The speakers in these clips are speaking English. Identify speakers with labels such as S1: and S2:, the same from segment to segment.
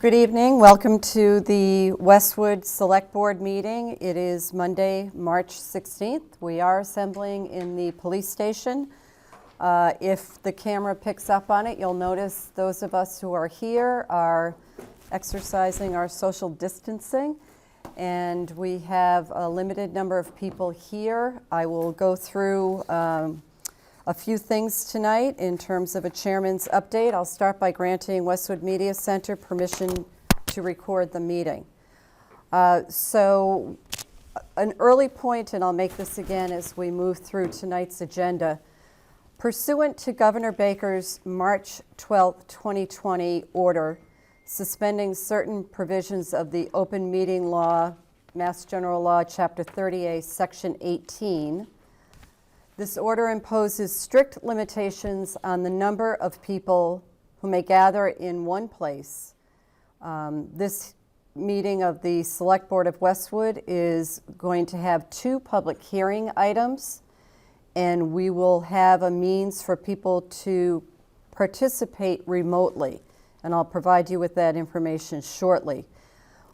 S1: Good evening. Welcome to the Westwood Select Board meeting. It is Monday, March 16th. We are assembling in the police station. If the camera picks up on it, you'll notice those of us who are here are exercising our social distancing, and we have a limited number of people here. I will go through a few things tonight in terms of a chairman's update. I'll start by granting Westwood Media Center permission to record the meeting. So an early point, and I'll make this again as we move through tonight's agenda. Pursuant to Governor Baker's March 12, 2020 order suspending certain provisions of the Open Meeting Law, Mass General Law, Chapter 30A, Section 18, this order imposes strict limitations on the number of people who may gather in one place. This meeting of the Select Board of Westwood is going to have 2 public hearing items, and we will have a means for people to participate remotely, and I'll provide you with that information shortly.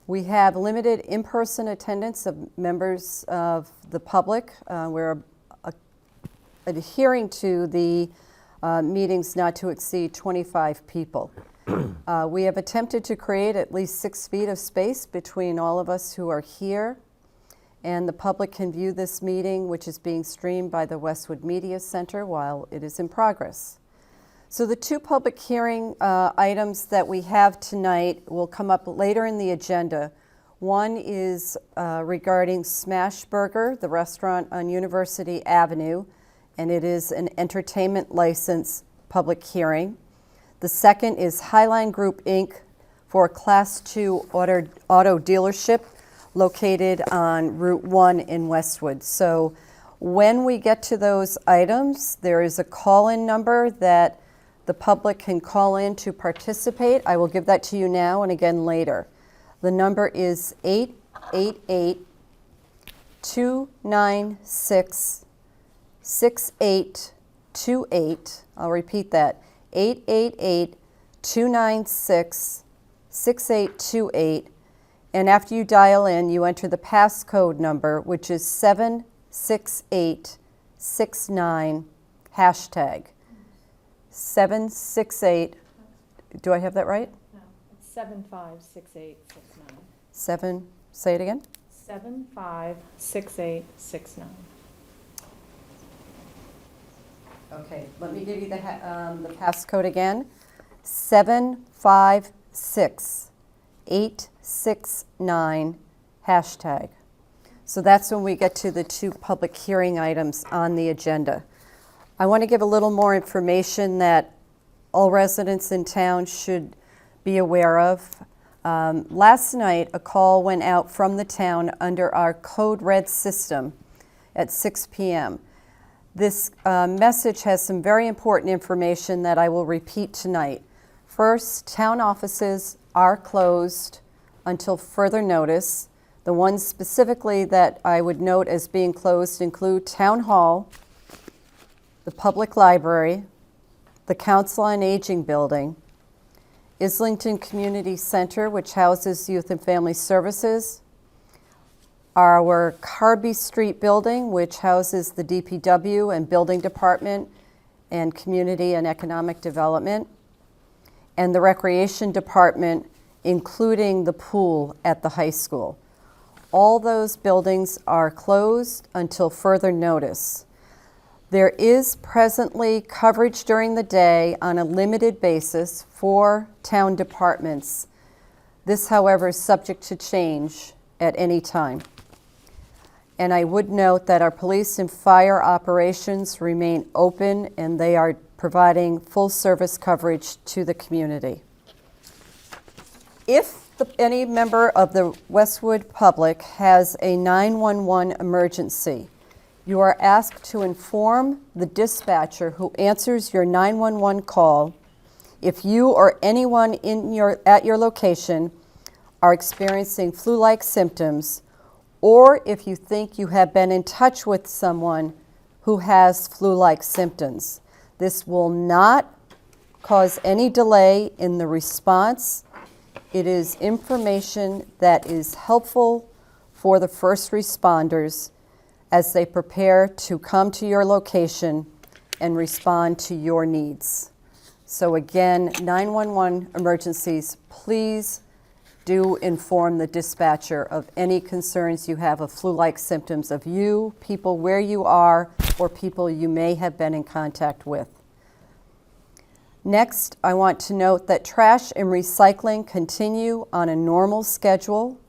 S1: We have limited in-person attendance of members of the public. We're adhering to the meetings not to exceed 25 people. We have attempted to create at least 6 feet of space between all of us who are here, and the public can view this meeting, which is being streamed by the Westwood Media Center while it is in progress. So the 2 public hearing items that we have tonight will come up later in the agenda. One is regarding Smash Burger, the restaurant on University Avenue, and it is an entertainment license public hearing. The second is Highline Group, Inc. for a Class 2 auto dealership located on Route 1 in Westwood. So when we get to those items, there is a call-in number that the public can call in to participate. I will give that to you now and again later. The number is 888-296-6828. I'll repeat that, 888-296-6828. And after you dial in, you enter the passcode number, which is 76869 hashtag. 768, do I have that right?
S2: No, it's 756869.
S1: Say it again?
S2: 756869.
S1: Okay, let me give you the passcode again. 756869 hashtag. So that's when we get to the 2 public hearing items on the agenda. I want to give a little more information that all residents in town should be aware of. Last night, a call went out from the town under our Code Red system at 6 p.m. This message has some very important information that I will repeat tonight. First, town offices are closed until further notice. The ones specifically that I would note as being closed include Town Hall, the Public Library, the Council on Aging Building, Islington Community Center, which houses Youth and Family Services, our Carby Street Building, which houses the DPW and Building Department and Community and Economic Development, and the Recreation Department, including the pool at the high school. All those buildings are closed until further notice. There is presently coverage during the day on a limited basis for town departments. This, however, is subject to change at any time. And I would note that our police and fire operations remain open, and they are providing full service coverage to the community. If any member of the Westwood public has a 911 emergency, you are asked to inform the dispatcher who answers your 911 call if you or anyone at your location are experiencing flu-like symptoms, or if you think you have been in touch with someone who has flu-like symptoms. This will not cause any delay in the response. It is information that is helpful for the first responders as they prepare to come to your location and respond to your needs. So again, 911 emergencies, please do inform the dispatcher of any concerns you have of flu-like symptoms of you, people where you are, or people you may have been in contact with. Next, I want to note that trash and recycling continue on a normal schedule.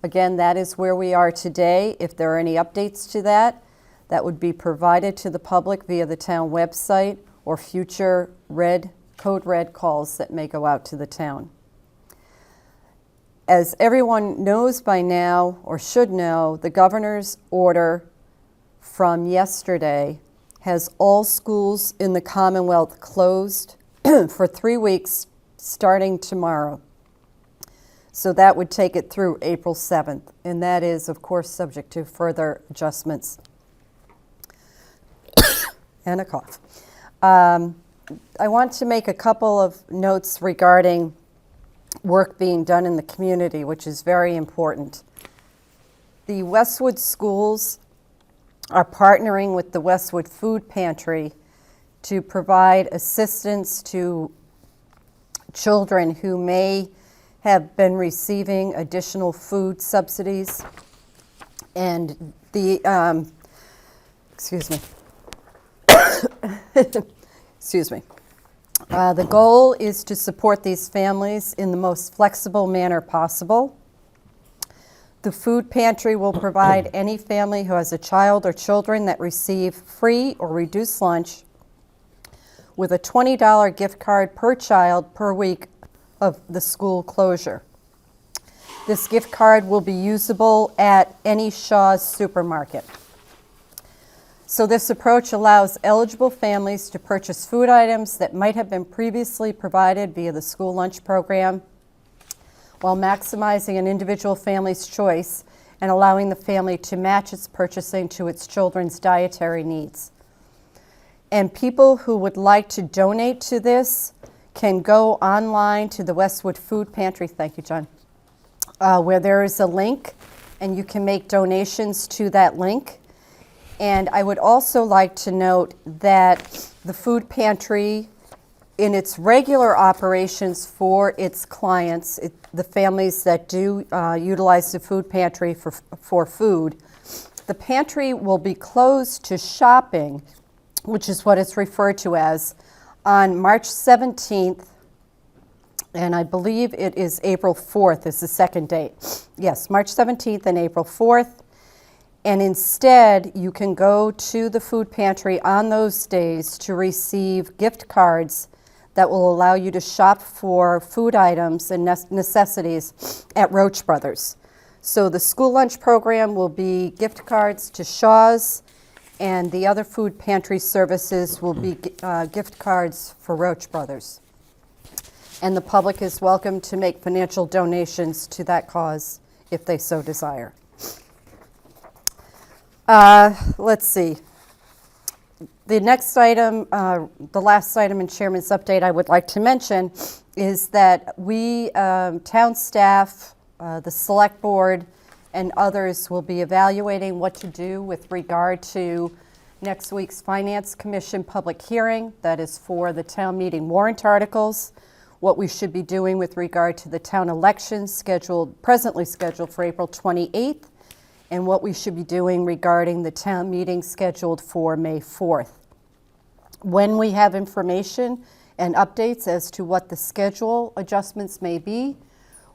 S1: Again, that is where we are today. If there are any updates to that, that would be provided to the public via the town website or future code red calls that may go out to the town. As everyone knows by now, or should know, the governor's order from yesterday has all schools in the Commonwealth closed for 3 weeks starting tomorrow. So that would take it through April 7th, and that is, of course, subject to further adjustments. And a cough. I want to make a couple of notes regarding work being done in the community, which is very important. The Westwood schools are partnering with the Westwood Food Pantry to provide assistance to children who may have been receiving additional food subsidies. And the, excuse me. Excuse me. The goal is to support these families in the most flexible manner possible. The food pantry will provide any family who has a child or children that receive free or reduced lunch with a $20 gift card per child per week of the school closure. This gift card will be usable at any Shaw's supermarket. So this approach allows eligible families to purchase food items that might have been previously provided via the school lunch program, while maximizing an individual family's choice and allowing the family to match its purchasing to its children's dietary needs. And people who would like to donate to this can go online to the Westwood Food Pantry, thank you, John, where there is a link, and you can make donations to that link. And I would also like to note that the food pantry, in its regular operations for its clients, the families that do utilize the food pantry for food, the pantry will be closed to shopping, which is what it's referred to as, on March 17th, and I believe it is April 4th is the second date. Yes, March 17th and April 4th. And instead, you can go to the food pantry on those days to receive gift cards that will allow you to shop for food items and necessities at Roach Brothers. So the school lunch program will be gift cards to Shaw's, and the other food pantry services will be gift cards for Roach Brothers. And the public is welcome to make financial donations to that cause if they so desire. Let's see. The next item, the last item in Chairman's update I would like to mention is that we, town staff, the select board, and others will be evaluating what to do with regard to next week's Finance Commission public hearing. That is for the town meeting warrant articles, what we should be doing with regard to the town elections presently scheduled for April 28th, and what we should be doing regarding the town meeting scheduled for May 4th. When we have information and updates as to what the schedule adjustments may be,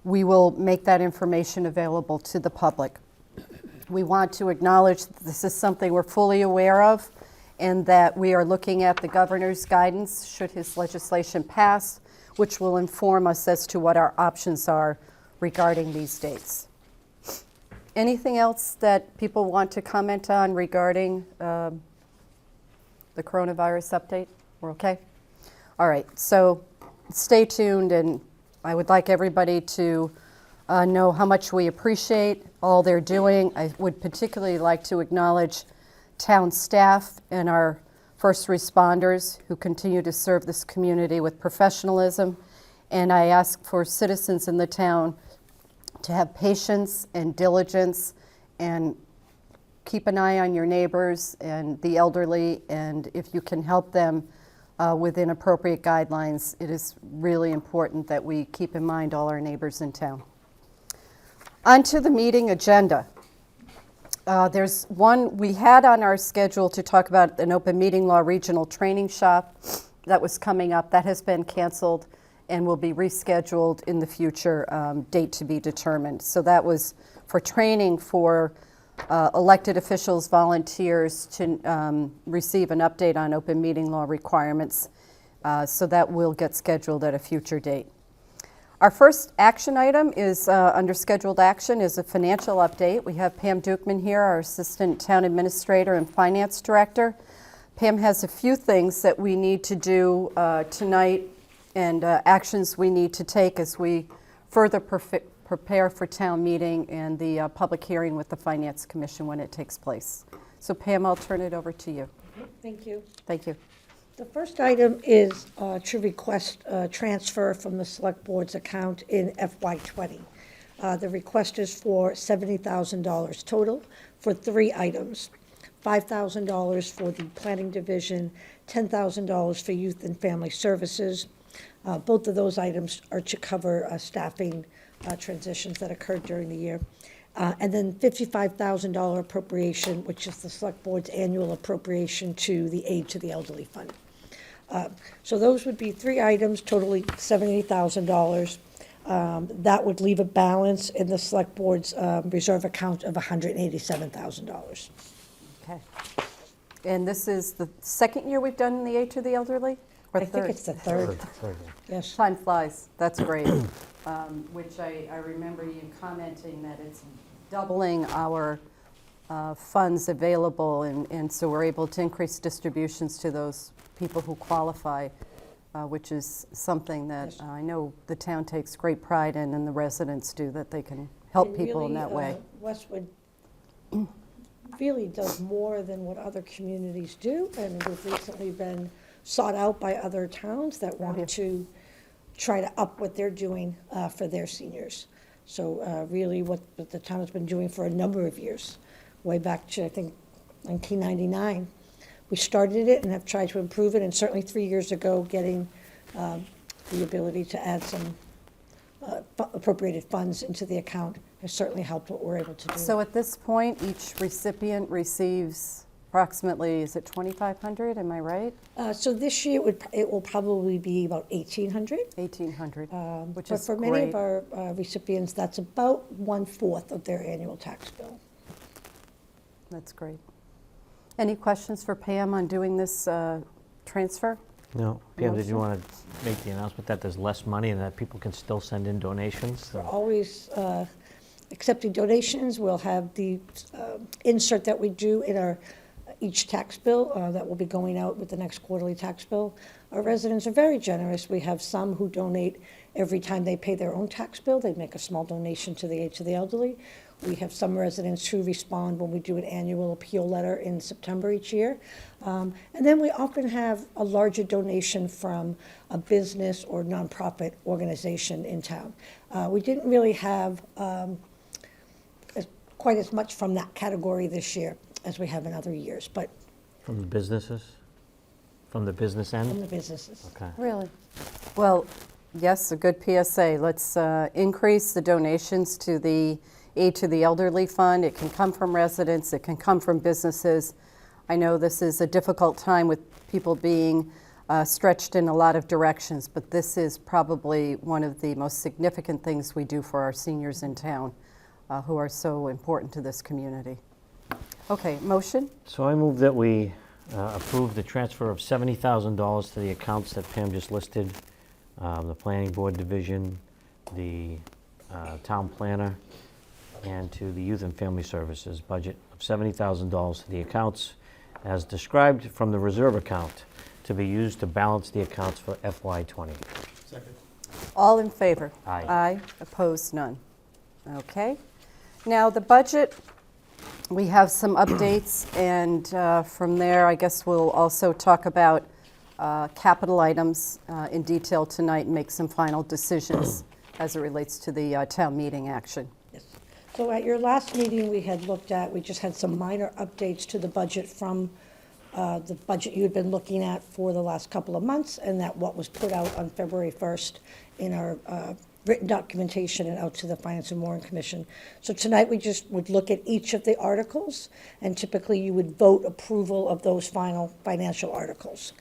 S1: we will make that information available to the public. We want to acknowledge that this is something we're fully aware of, and that we are looking at the governor's guidance should his legislation pass, which will inform us as to what our options are regarding these dates. Anything else that people want to comment on regarding the coronavirus update? We're okay? All right, so stay tuned, and I would like everybody to know how much we appreciate all they're doing. I would particularly like to acknowledge town staff and our first responders who continue to serve this community with professionalism And I ask for citizens in the town to have patience and diligence and keep an eye on your neighbors and the elderly, and if you can help them within appropriate guidelines, it is really important that we keep in mind all our neighbors in town. On to the meeting agenda. There's one we had on our schedule to talk about an open meeting law regional training shop that was coming up. That has been canceled and will be rescheduled in the future, date to be determined. So that was for training for elected officials, volunteers to receive an update on open meeting law requirements. So that will get scheduled at a future date. Our first action item is under scheduled action is a financial update. We have Pam Dukeman here, our Assistant Town Administrator and Finance Director. Pam has a few things that we need to do tonight and actions we need to take as we further prepare for town meeting and the public hearing with the Finance Commission when it takes place. So Pam, I'll turn it over to you.
S3: Thank you.
S1: Thank you.
S3: The first item is to request a transfer from the Select Board's account in FY20. The request is for $70,000 total for 3 items. $5,000 for the Planning Division, $10,000 for Youth and Family Services. Both of those items are to cover staffing transitions that occurred during the year. And then $55,000 appropriation, which is the Select Board's annual appropriation to the Aid to the Elderly Fund. So those would be 3 items totaling $78,000. That would leave a balance in the Select Board's reserve account of $187,000.
S1: Okay. And this is the second year we've done the Aid to the Elderly? Or
S3: I think it's the third. Yes.
S1: Time flies, that's great. Which I remember you commenting that it's doubling our funds available, and so we're able to increase distributions to those people who qualify, which is something that
S3: Yes.
S1: I know the town takes great pride in, and the residents do, that they can help
S3: And
S1: people in
S3: really,
S1: that way.
S3: Westwood really does more than what other communities do, and we've recently been sought out by other towns that
S1: Yeah.
S3: want to try to up what they're doing for their seniors. So really what the town has been doing for a number of years, way back to, I think, 1999. We started it and have tried to improve it, and certainly 3 years ago, getting the ability to add some appropriated funds into the account has certainly helped what we're able to do.
S1: So at this point, each recipient receives approximately, is it 2,500, am I right?
S3: So this year, it will probably be about 1,800.
S1: 1,800, which
S3: But
S1: is
S3: for many of
S1: great.
S3: our recipients, that's about 1/4 of their annual tax bill.
S1: That's great. Any questions for Pam on doing this transfer?
S4: No. Pam, did you
S1: Motion?
S4: want to make the announcement that there's less money and that people can still send in donations?
S3: We're always accepting donations. We'll have the insert that we do in our each tax bill that will be going out with the next quarterly tax bill. Our residents are very generous. We have some who donate every time they pay their own tax bill. They make a small donation to the Aid to the Elderly. We have some residents who respond when we do an annual appeal letter in September each year. And then we often have a larger donation from a business or nonprofit organization in town. We didn't really have quite as much from that category this year as we have in other years, but
S4: From the businesses? From the business
S3: from
S4: end?
S3: the businesses.
S4: Okay.
S1: Really? Well, yes, a good PSA. Let's increase the donations to the Aid to the Elderly Fund. It can come from residents, it can come from businesses. I know this is a difficult time with people being stretched in a lot of directions, but this is probably one of the most significant things we do for our seniors in town, who are so important to this community. Okay, motion?
S4: So I move that we approve the transfer of $70,000 to the accounts that Pam just listed, the Planning Board Division, the Town Planner, and to the Youth and Family Services budget of $70,000 to the accounts as described from the reserve account to be used to balance the accounts for FY20.
S5: Second.
S1: All in favor?
S4: Aye.
S1: Aye, opposed, none. Okay. Now, the budget, we have some updates, and from there, I guess we'll also talk about capital items in detail tonight and make some final decisions as it relates to the town meeting action.
S3: Yes. So at your last meeting, we just had some minor updates to the budget from the budget you had been looking at for the last couple of months, and that what was put out on February 1st in our written documentation and out to the Finance and Warrant Commission. So tonight, we just would look at each of the articles, and typically you would vote approval of those final financial articles.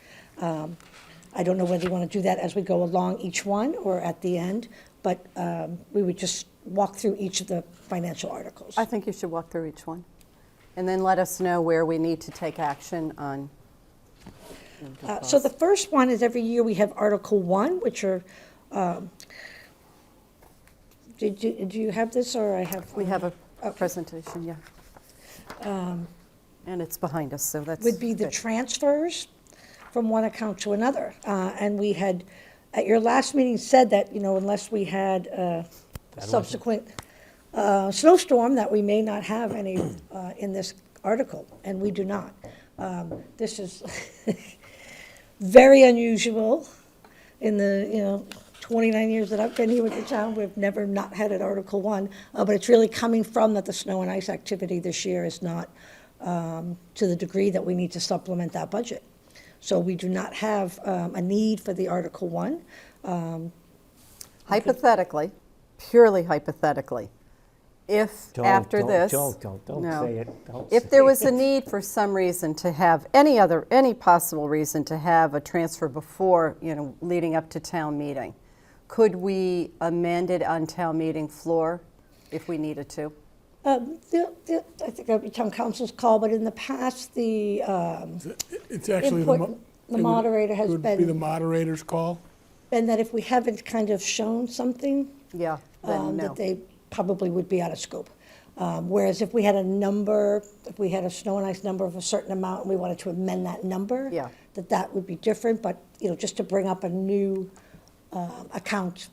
S3: I don't know whether you want to do that as we go along each one or at the end, but we would just walk through each of the financial articles.
S1: I think you should walk through each one, and then let us know where we need to take action on.
S3: So the first one is every year we have Article 1, which are, do you have this, or I have?
S1: We have a
S3: Okay.
S1: presentation, yeah. And it's behind us, so that's
S3: Would be the
S1: good.
S3: transfers from one account to another. And we had, at your last meeting, said that, unless we had a subsequent snowstorm, that we may not have any in this article, and we do not. This is very unusual in the, 29 years that I've been here with the town. We've never not had an Article 1, but it's really coming from that the snow and ice activity this year is not to the degree that we need to supplement that budget. So we do not have a need for the Article 1.
S1: Hypothetically, purely hypothetically, if after this.
S4: Don't
S1: No.
S4: say it. Don't
S1: If
S4: say
S1: there was
S4: it.
S1: a need for some reason to have any possible reason to have a transfer before, leading up to town meeting, could we amend it on town meeting floor if we needed to?
S3: I think that would be town council's call, but in the past, the
S5: It's actually
S3: input, the moderator has
S5: It would be the
S3: been,
S5: moderator's call.
S3: and that if we haven't kind of shown something,
S1: Yeah, then no.
S3: that they probably would be out of scope. Whereas if we had a number, if we had a snow and ice number of a certain amount and we wanted to amend that number,
S1: Yeah.
S3: that would be different, but, just to bring up a new account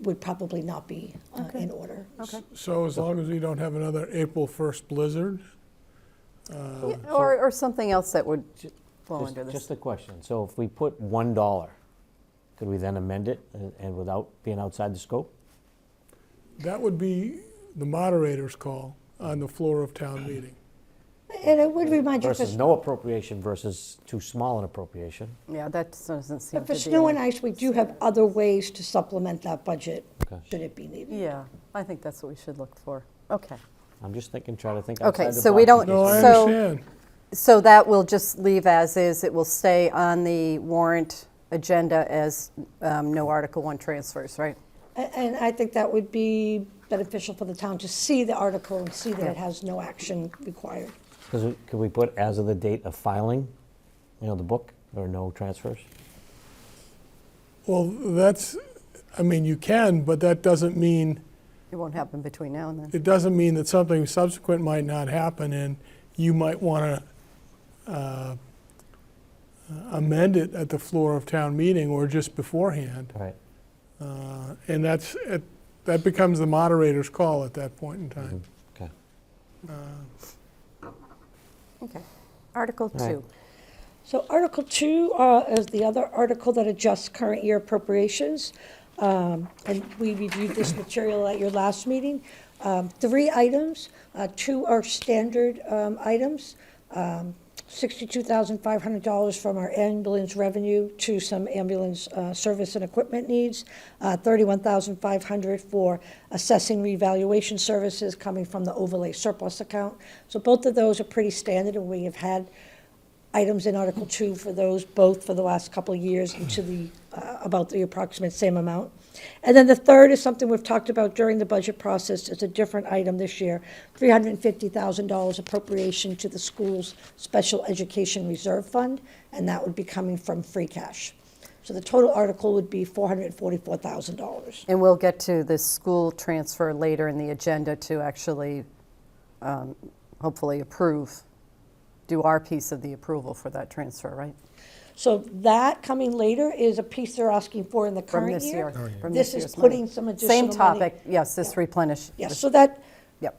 S3: would probably not be in order.
S1: Okay.
S5: So as long as we don't have another April 1st blizzard,
S1: Yeah, or something else that would fall under this.
S4: Just a question. So if we put $1, could we then amend it and without being outside the scope?
S5: that would be the moderator's call on the floor of town meeting.
S3: And it would remind you,
S4: Versus no appropriation versus too small an appropriation?
S1: Yeah, that doesn't seem
S3: but
S1: to
S3: for
S1: be.
S3: snow and ice, we do have other ways to supplement that budget,
S4: Okay.
S3: should it be needed.
S1: Yeah, I think that's what we should look for. Okay.
S4: I'm just trying to think outside the
S1: Okay,
S4: box.
S1: so we don't-
S5: No, I
S1: So-
S5: understand.
S1: So that will just leave as is. It will stay on the warrant agenda as no Article 1 transfers, right?
S3: And I think that would be beneficial for the town to see the article and see that
S1: Yeah.
S3: it has no action required.
S4: Could we put as of the date of filing, the book, or no transfers?
S5: Well, you can, but that doesn't mean,
S1: It won't happen between now and then.
S5: it doesn't mean that something subsequent might not happen, and you might want to amend it at the floor of town meeting or just beforehand.
S4: Right.
S5: And that becomes the moderator's call at that point in time.
S4: Okay.
S1: Okay. Article
S4: All right.
S1: 2.
S3: So Article 2 is the other article that adjusts current year appropriations. And we reviewed this material at your last meeting. 3 items, 2 are standard items. $62,500 from our ambulance revenue to some ambulance service and equipment needs. $31,500 for assessing revaluation services coming from the overlay surplus account. So both of those are pretty standard, and we have had items in Article 2 for those, both for the last couple of years, and to the, about the approximate same amount. And then the third is something we've talked about during the budget process. It's a different item this year, $350,000 appropriation to the school's Special Education Reserve Fund, and that would be coming from free cash. So the total article would be $444,000.
S1: And we'll get to the school transfer later in the agenda to actually hopefully do our piece of the approval for that transfer, right?
S3: So that coming later is a piece they're asking for in the
S1: From
S3: current
S1: this
S3: year.
S1: year. From
S3: This
S1: this
S3: is
S1: year's money.
S3: putting some additional
S1: Same
S3: money.
S1: topic, yes, this
S3: Yeah.
S1: replenish.
S3: Yes, so that,
S1: Yep.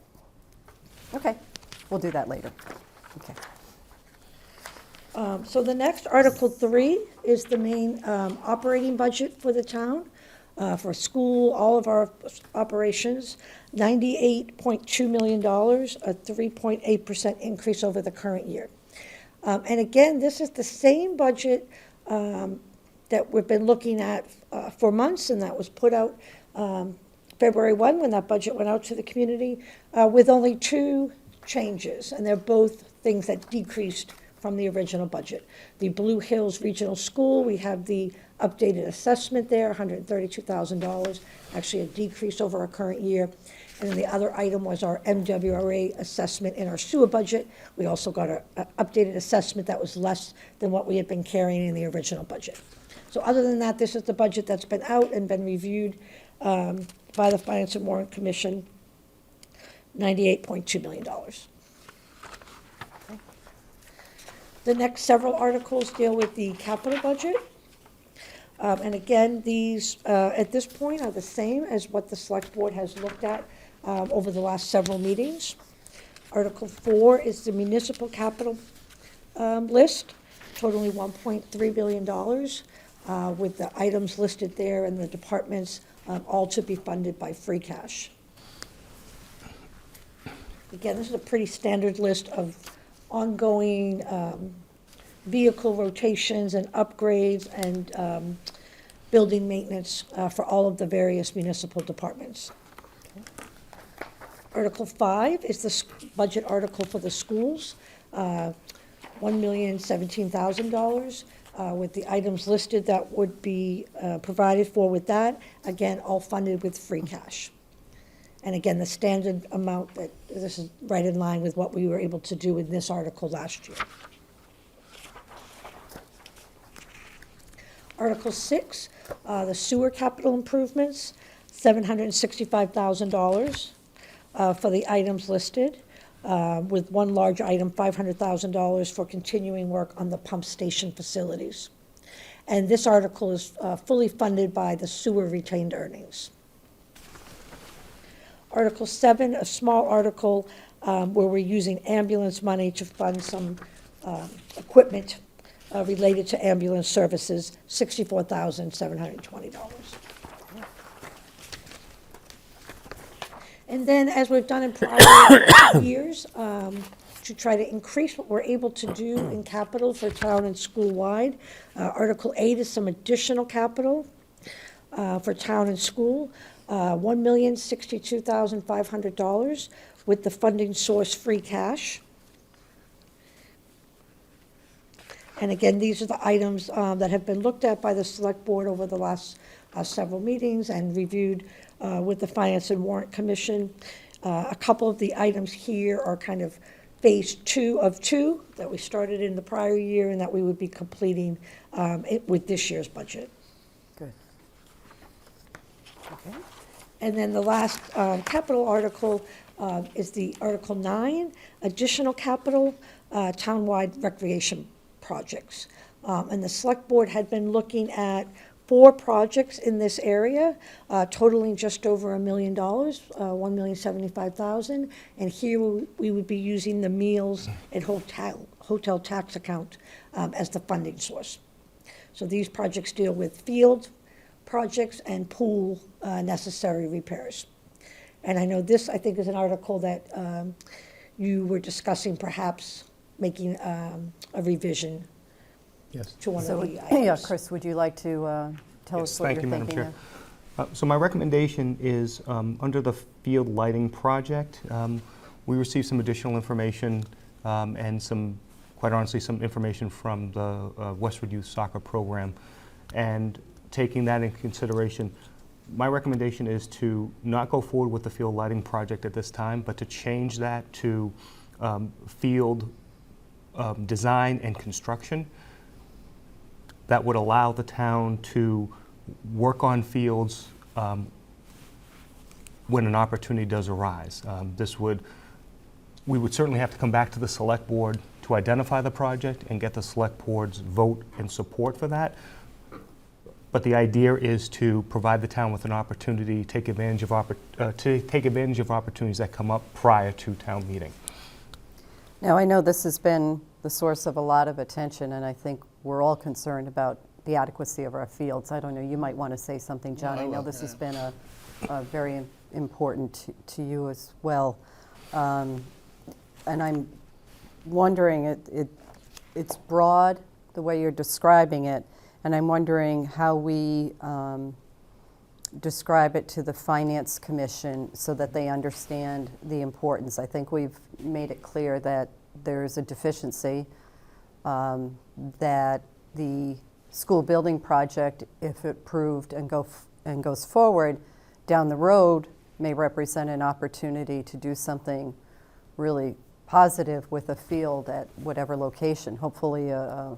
S1: Okay, we'll do that later. Okay.
S3: So the next, Article 3, is the main operating budget for the town, for school, all of our operations, $98.2 million, a 3.8% increase over the current year. And again, this is the same budget that we've been looking at for months, and that was put out February 1, when that budget went out to the community, with only 2 changes, and they're both things that decreased from the original budget. The Blue Hills Regional School, we have the updated assessment there, $132,000, actually a decrease over our current year. And then the other item was our MWRA assessment in our sewer budget. We also got an updated assessment that was less than what we had been carrying in the original budget. So other than that, this is the budget that's been out and been reviewed by the Finance and Warrant Commission, $98.2 million. The next several articles deal with the capital budget. And again, these, at this point, are the same as what the Select Board has looked at over the last several meetings. Article 4 is the municipal capital list, totaling $1.3 billion, with the items listed there and the departments all to be funded by free cash. Again, this is a pretty standard list of ongoing vehicle rotations and upgrades and building maintenance for all of the various municipal departments. Article 5 is the budget article for the schools, $1,017,000, with the items listed that would be provided for with that, again, all funded with free cash. And again, the standard amount that, this is right in line with what we were able to do in this article last year. Article 6, the sewer capital improvements, $765,000 for the items listed, with one large item, $500,000 for continuing work on the pump station facilities. And this article is fully funded by the sewer retained earnings. Article 7, a small article where we're using ambulance money to fund some equipment related to ambulance services, $64,720. And then, as we've done in prior years, to try to increase what we're able to do in capital for town and school-wide, Article 8 is some additional capital for town and school, $1,062,500 with the funding source free cash. And again, these are the items that have been looked at by the Select Board over the last several meetings and reviewed with the Finance and Warrant Commission. A couple of the items here are kind of phase 2 of 2 that we started in the prior year and that we would be completing with this year's budget.
S1: Good. Okay.
S3: And then the last capital article is the Article 9, additional capital townwide recreation projects. And the Select Board had been looking at 4 projects in this area, totaling just over $1 million, $1,075,000. And here we would be using the meals and hotel tax account as the funding source. So these projects deal with field projects and pool necessary repairs. And I know this, I think, is an article that you were discussing perhaps making a revision
S6: Yes.
S3: to one
S1: So,
S3: of the items.
S1: yeah, Chris, would you like to tell
S6: Yes,
S1: us what
S6: thank
S1: you're
S6: you, Madam
S1: thinking
S6: Chair.
S1: of?
S6: So my recommendation is, under the field lighting project, we received some additional information and some, quite honestly, some information from the Westwood Youth Soccer Program. And taking that into consideration, my recommendation is to not go forward with the field lighting project at this time, but to change that to field design and construction. That would allow the town to work on fields when an opportunity does arise. We would certainly have to come back to the Select Board to identify the project and get the Select Board's vote and support for that. But the idea is to provide the town with an opportunity to take advantage of opportunities that come up prior to town meeting.
S1: Now, I know this has been the source of a lot of attention, and I think we're all concerned about the adequacy of our fields. I don't know, you might want to say something, John. I know this has been a very important to you as well. And I'm wondering, it's broad, the way you're describing it, and I'm wondering how we describe it to the Finance Commission so that they understand the importance. I think we've made it clear that there's a deficiency, that the school building project, if approved and goes forward down the road, may represent an opportunity to do something really positive with a field at whatever location, hopefully a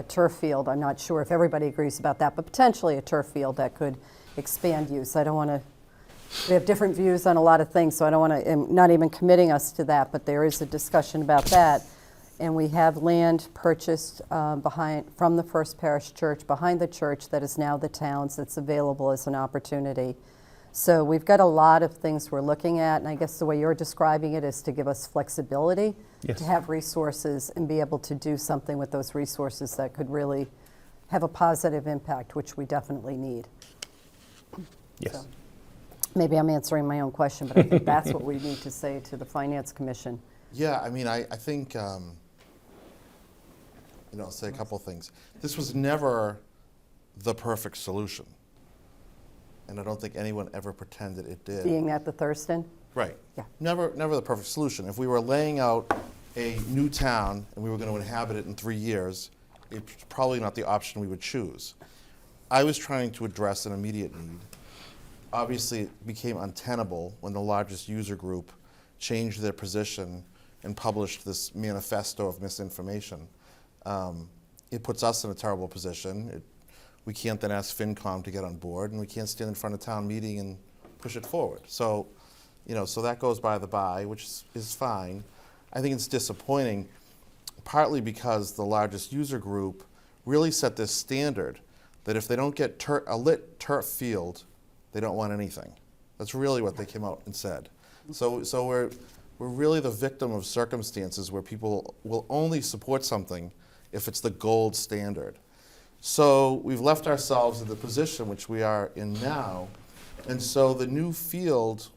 S1: turf field. I'm not sure if everybody agrees about that, but potentially a turf field that could expand use. I don't want to, we have different views on a lot of things, so I don't want to, I'm not even committing us to that, but there is a discussion about that. And we have land purchased from the First Parish Church, behind the church, that is now the town's, that's available as an opportunity. So we've got a lot of things we're looking at, and I guess the way you're describing it is to give us flexibility,
S6: Yes.
S1: to have resources and be able to do something with those resources that could really have a positive impact, which we definitely need.
S6: Yes.
S1: So, maybe I'm answering my own question, but I think that's what we need to say to the Finance Commission.
S7: Yeah, I mean, I think, I'll say a couple things. This was never the perfect solution. And I don't think anyone ever pretended it did.
S1: Being at the Thurston?
S7: Right.
S1: Yeah.
S7: Never the perfect solution. If we were laying out a new town and we were going to inhabit it in 3 years, it's probably not the option we would choose. I was trying to address an immediate need. Obviously, it became untenable when the largest user group changed their position and published this manifesto of misinformation. It puts us in a terrible position. We can't then ask FinCom to get on board, and we can't stand in front of town meeting and push it forward. So, so that goes by the by, which is fine. I think it's disappointing, partly because the largest user group really set this standard that if they don't get a lit turf field, they don't want anything. That's really what they came out and said. So we're really the victim of circumstances where people will only support something if it's the gold standard. So we've left ourselves in the position which we are in now, and so the new field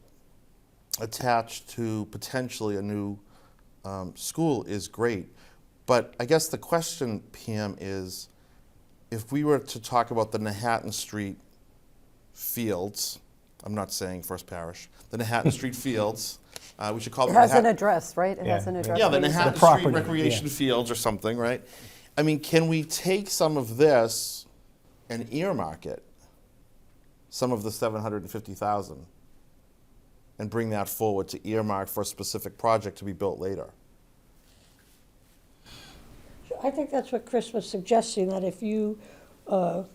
S7: attached to potentially a new school is great. But I guess the question, Pam, is if we were to talk about the Manhattan Street fields, I'm not saying First Parish, the Manhattan Street fields, we should call
S1: It
S7: them
S1: has an address, right? It has
S6: Yeah.
S1: an address.
S7: yeah, the
S1: where you
S7: Manhattan
S6: The
S7: Street
S6: property,
S7: Recreation
S6: yeah.
S7: Fields or something, right? I mean, can we take some of this and earmark it, some of the $750,000, and bring that forward to earmark for a specific project to be built later?
S3: I think that's what Chris was suggesting, that if you,
S7: Oh,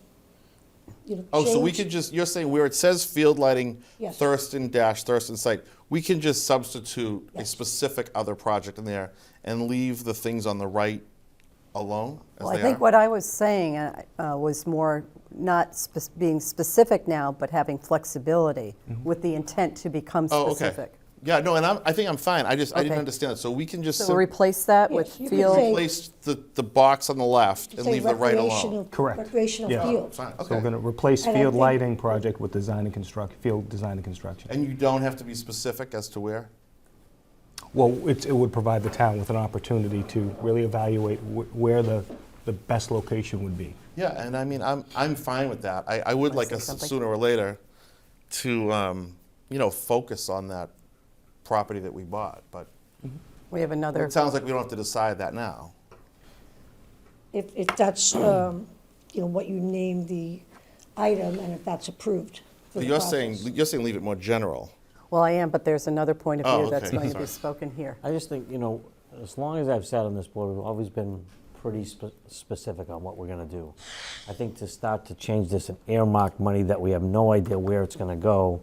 S7: so we
S3: change-
S7: could just, you're saying where it says field lighting,
S3: Yes.
S7: Thurston site, we can just substitute a
S3: Yes.
S7: specific other project in there and leave the things on the right alone as
S1: Well, I
S7: they
S1: think
S7: are?
S1: what I was saying was more not being specific now, but having flexibility with the intent to become
S7: Oh, okay.
S1: specific.
S7: Yeah, no, and I think I'm fine. I didn't
S1: Okay.
S7: understand it. So we can just
S1: So we'll replace that
S3: Yes,
S1: with
S3: you could
S1: field.
S3: say-
S7: replace the box on the left and
S3: say
S7: leave the right alone.
S3: recreational-
S6: Correct.
S3: Recreational
S6: Yeah.
S3: field.
S7: Fine,
S6: So we're
S7: okay.
S6: going to replace
S3: And I
S6: field
S3: think-
S6: lighting project with design and field design and construction.
S7: And you don't have to be specific as to where?
S6: Well, it would provide the town with an opportunity to really evaluate where the best location would be.
S7: Yeah, and I mean, I'm fine with that. I would like
S1: say
S7: us
S1: something?
S7: sooner or later to, focus on that property that we bought, but
S1: We have another,
S7: it sounds like we don't have to decide that now.
S3: If that's, what you name the item, and if that's approved for
S7: But
S3: the
S7: you're
S3: process.
S7: saying leave it more general.
S1: well, I am, but there's another point of
S7: Oh,
S1: view that's
S7: okay,
S1: going to be
S7: sorry.
S1: spoken here.
S4: I just think, as long as I've sat on this board, we've always been pretty specific on what we're going to do. I think to start to change this and earmark money that we have no idea where it's going to go,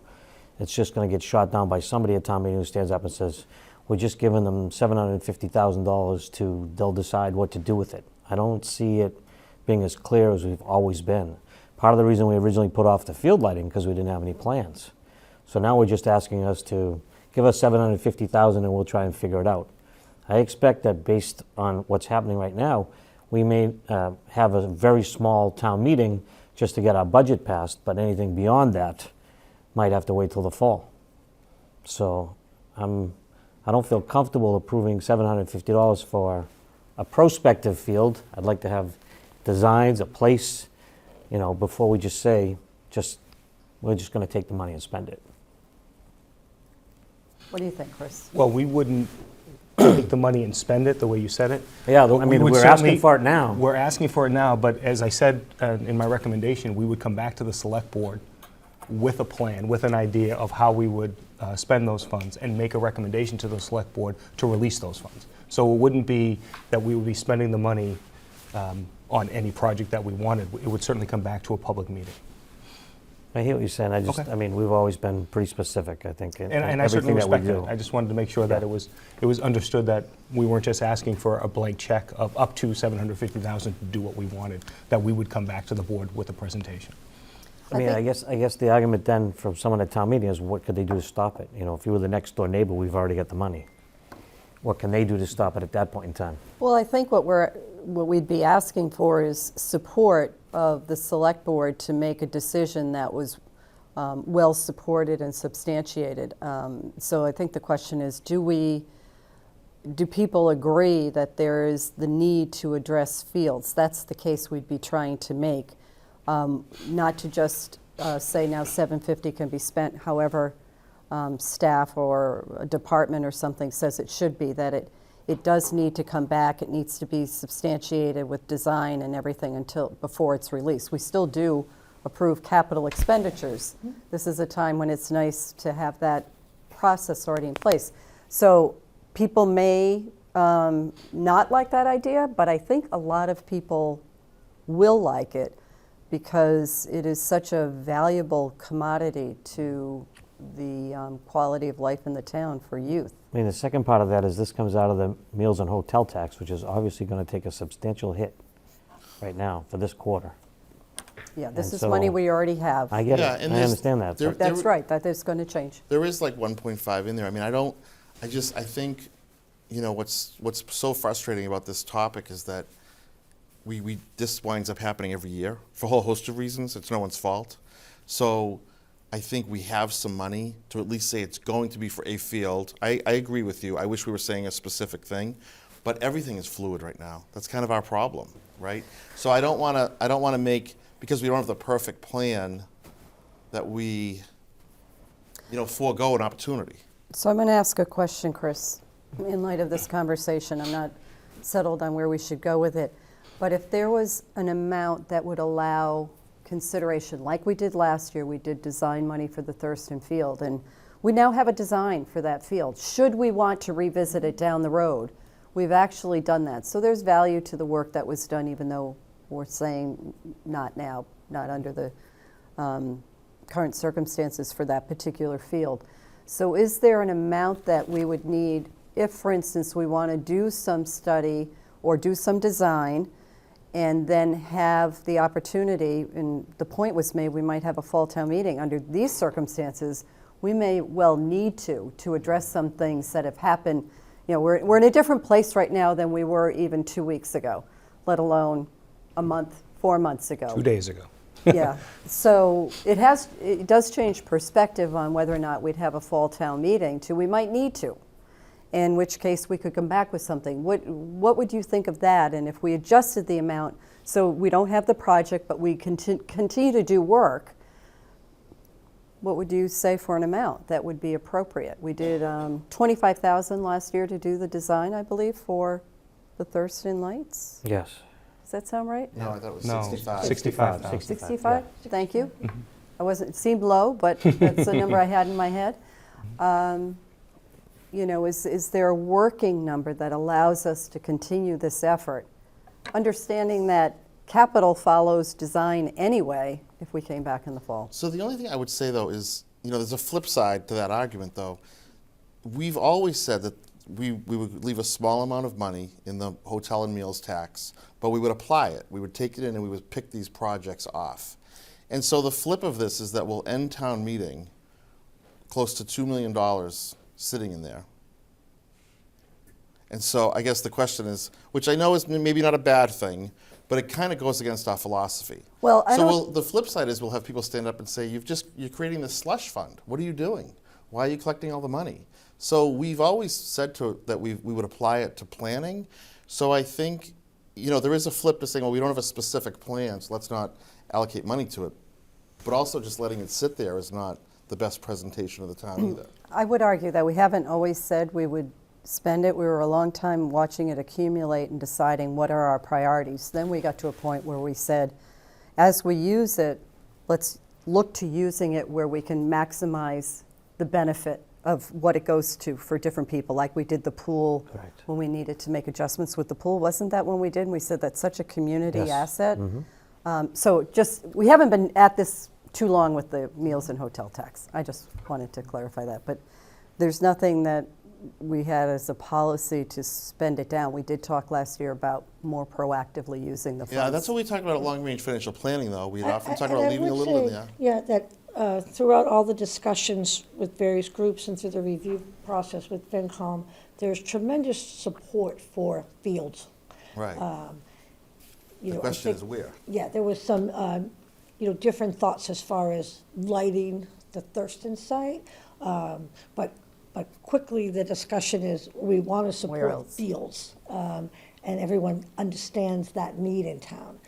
S4: it's just going to get shot down by somebody at town meeting who stands up and says, we're just giving them $750,000 they'll decide what to do with it. I don't see it being as clear as we've always been. Part of the reason we originally put off the field lighting because we didn't have any plans. So now we're just asking us to give us $750,000 and we'll try and figure it out. I expect that based on what's happening right now, we may have a very small town meeting just to get our budget passed, but anything beyond that might have to wait till the fall. So I don't feel comfortable approving $750 for a prospective field. I'd like to have designs, a place, before we just say, we're just going to take the money and spend it.
S1: What do you think, Chris?
S6: Well, we wouldn't take the money and spend it the way you said it.
S4: Yeah,
S6: But
S4: I
S6: we
S4: mean,
S6: would
S4: we're
S6: certainly-
S4: asking for it now.
S6: We're asking for it now, but as I said in my recommendation, we would come back to the select board with a plan, with an idea of how we would spend those funds and make a recommendation to the select board to release those funds. So it wouldn't be that we would be spending the money on any project that we wanted. It would certainly come back to a public meeting.
S4: I hear what you're saying.
S6: Okay.
S4: I mean, we've always been pretty specific, I think, in
S6: And I certainly
S4: everything that we
S6: respect
S4: do.
S6: that. I just wanted to make sure that
S4: Yeah.
S6: it was understood that we weren't just asking for a blank check of up to $750,000 to do what we wanted, that we would come back to the board with a presentation.
S4: I mean, I guess the argument then from someone at town meeting is, what could they do to stop it? If you were the next door neighbor, we've already got the money. What can they do to stop it at that point in time?
S1: Well, I think what we'd be asking for is support of the select board to make a decision that was well supported and substantiated. So I think the question is, do people agree that there is the need to address fields? That's the case we'd be trying to make, not to just say now $750 can be spent however staff or a department or something says it should be, that it does need to come back. It needs to be substantiated with design and everything before it's released. We still do approve capital expenditures. This is a time when it's nice to have that process already in place. So people may not like that idea, but I think a lot of people will like it because it is such a valuable commodity to the quality of life in the town for youth.
S4: I mean, the second part of that is this comes out of the meals and hotel tax, which is obviously going to take a substantial hit right now for this quarter.
S1: Yeah, this
S4: And
S1: is money
S4: so-
S1: we already have.
S4: I get
S7: Yeah,
S4: it.
S7: and
S4: I
S7: there's-
S4: understand that.
S7: there-
S4: but-
S1: That's right, that is going to change.
S7: There is like 1.5 in there. I mean, I think, what's so frustrating about this topic is that this winds up happening every year for a whole host of reasons. It's no one's fault. So I think we have some money to at least say it's going to be for a field. I agree with you. I wish we were saying a specific thing, but everything is fluid right now. That's kind of our problem, right? So I don't want to make, because we don't have the perfect plan, that we, forego an opportunity.
S1: So I'm going to ask a question, Chris, in light of this conversation. I'm not settled on where we should go with it. But if there was an amount that would allow consideration, like we did last year, we did design money for the Thurston Field, and we now have a design for that field. Should we want to revisit it down the road, we've actually done that. So there's value to the work that was done, even though we're saying not now, not under the current circumstances for that particular field. So is there an amount that we would need if, for instance, we want to do some study or do some design and then have the opportunity, and the point was made, we might have a fall town meeting. Under these circumstances, we may well need to address some things that have happened. We're in a different place right now than we were even 2 weeks ago, let alone a month, 4 months ago.
S6: 2 days ago.
S1: Yeah, so it does change perspective on whether or not we'd have a fall town meeting to we might need to, in which case we could come back with something. What would you think of that? And if we adjusted the amount, so we don't have the project, but we continue to do work, what would you say for an amount that would be appropriate? We did $25,000 last year to do the design, I believe, for the Thurston Lights.
S4: Yes.
S1: Does that sound right?
S7: No, I thought it was
S6: No,
S7: 65.
S6: 65,000.
S1: 65? Thank you. It seemed low, but that's the number I had in my head. Is there a working number that allows us to continue this effort? Understanding that capital follows design anyway if we came back in the fall.
S7: So the only thing I would say, though, is, there's a flip side to that argument, though. We've always said that we would leave a small amount of money in the hotel and meals tax, but we would apply it. We would take it in and we would pick these projects off. And so the flip of this is that we'll end town meeting close to $2 million sitting in there. And so I guess the question is, which I know is maybe not a bad thing, but it kind of goes against our philosophy.
S1: Well, I
S7: So
S1: don't-
S7: the flip side is we'll have people stand up and say, you're creating this slush fund. What are you doing? Why are you collecting all the money? So we've always said that we would apply it to planning. So I think, there is a flip to saying, well, we don't have a specific plan, so let's not allocate money to it. But also just letting it sit there is not the best presentation of the town either.
S1: I would argue that we haven't always said we would spend it. We were a long time watching it accumulate and deciding what are our priorities. Then we got to a point where we said, as we use it, let's look to using it where we can maximize the benefit of what it goes to for different people, like we did the pool
S4: Correct.
S1: when we needed to make adjustments with the pool. Wasn't that when we did? And we said that's such a community
S4: Yes.
S1: asset. So we haven't been at this too long with the meals and hotel tax. I just wanted to clarify that. But there's nothing that we had as a policy to spend it down. We did talk last year about more proactively using the funds.
S7: Yeah, that's what we talked about at long-range financial planning, though. We'd often talk
S3: And
S7: about
S3: I
S7: leaving a
S3: would
S7: little in
S3: say,
S7: there.
S3: Yeah, that throughout all the discussions with various groups and through the review process with FinCom, there's tremendous support for fields.
S7: Right.
S3: You
S7: The
S3: know, I
S7: question
S3: think-
S7: is where?
S3: Yeah, there was some, different thoughts as far as lighting the Thurston site. But quickly, the discussion is, we want to
S1: Where
S3: support
S1: else?
S3: fields. And everyone understands that need in town.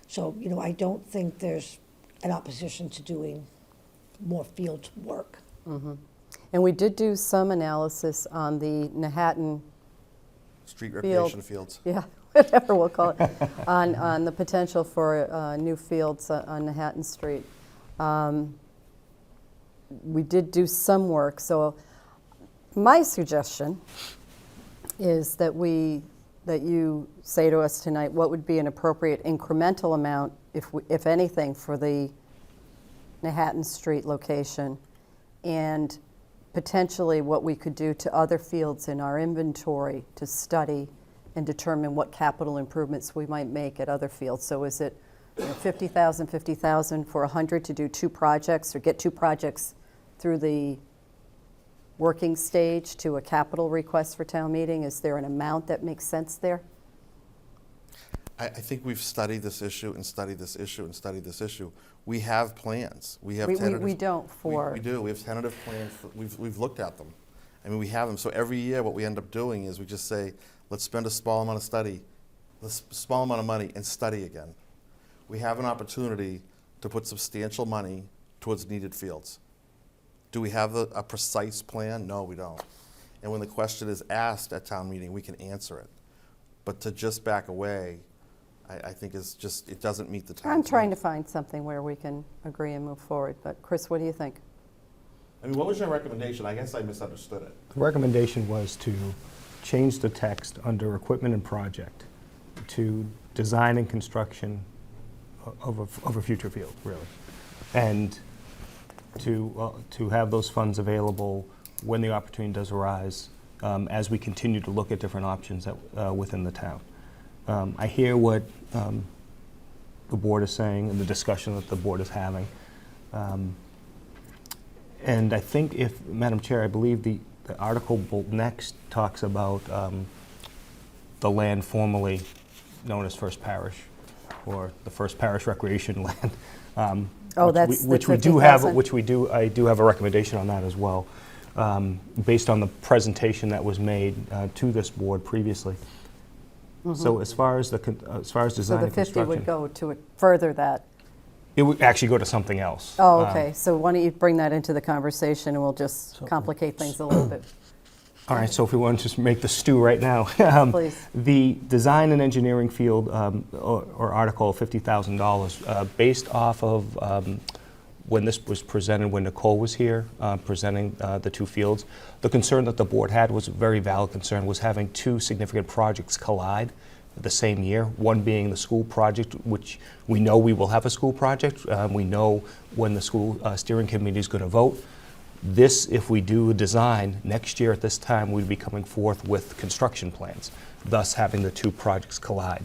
S3: So, I don't think there's an opposition to doing more field work.
S1: And we did do some analysis on the Manhattan,
S7: Street recreation fields.
S1: yeah, whatever we'll call it, on the potential for new fields on Manhattan Street. We did do some work, so my suggestion is that you say to us tonight what would be an appropriate incremental amount, if anything, for the Manhattan Street location, and potentially what we could do to other fields in our inventory to study and determine what capital improvements we might make at other fields. So is it 50,000 for 100 to do 2 projects, or get 2 projects through the working stage to a capital request for town meeting? Is there an amount that makes sense there?
S7: I think we've studied this issue and studied this issue and studied this issue. We have plans. We have tentative.
S1: We don't for.
S7: We do. We have tentative plans. We've looked at them. I mean, we have them. So every year, what we end up doing is we just say, let's spend a small amount of money, and study again. We have an opportunity to put substantial money towards needed fields. Do we have a precise plan? No, we don't. And when the question is asked at town meeting, we can answer it. But to just back away, I think it doesn't meet the town's
S1: I'm trying to
S7: needs.
S1: find something where we can agree and move forward, but Chris, what do you think?
S7: I mean, what was your recommendation? I guess I misunderstood it.
S6: The recommendation was to change the text under equipment and project to design and construction of a future field, really. And to have those funds available when the opportunity does arise, as we continue to look at different options within the town. I hear what the board is saying and the discussion that the board is having. And I think Madam Chair, I believe the article next talks about the land formerly known as First Parish, or the First Parish Recreation Land.
S1: That's the
S6: which we do have,
S1: 50,000?
S6: I do have a recommendation on that as well, based on the presentation that was made to this board previously. So as far as
S1: So
S6: design
S1: the
S6: and
S1: 50 would
S6: construction,
S1: go to further that.
S6: it would actually go to something else.
S1: Oh, okay, so why don't you bring that into the conversation, and we'll just complicate things a little bit.
S6: All right, so if we want to just make the stew right now.
S1: Please.
S6: The design and engineering field, or article $50,000, based off of when this was presented, when Nicole was here presenting the 2 fields, the concern that the board had was a very valid concern, was having 2 significant projects collide the same year, one being the school project, which we know we will have a school project. We know when the school steering committee is going to vote. This, if we do a design, next year at this time, we'd be coming forth with construction plans, thus having the 2 projects collide.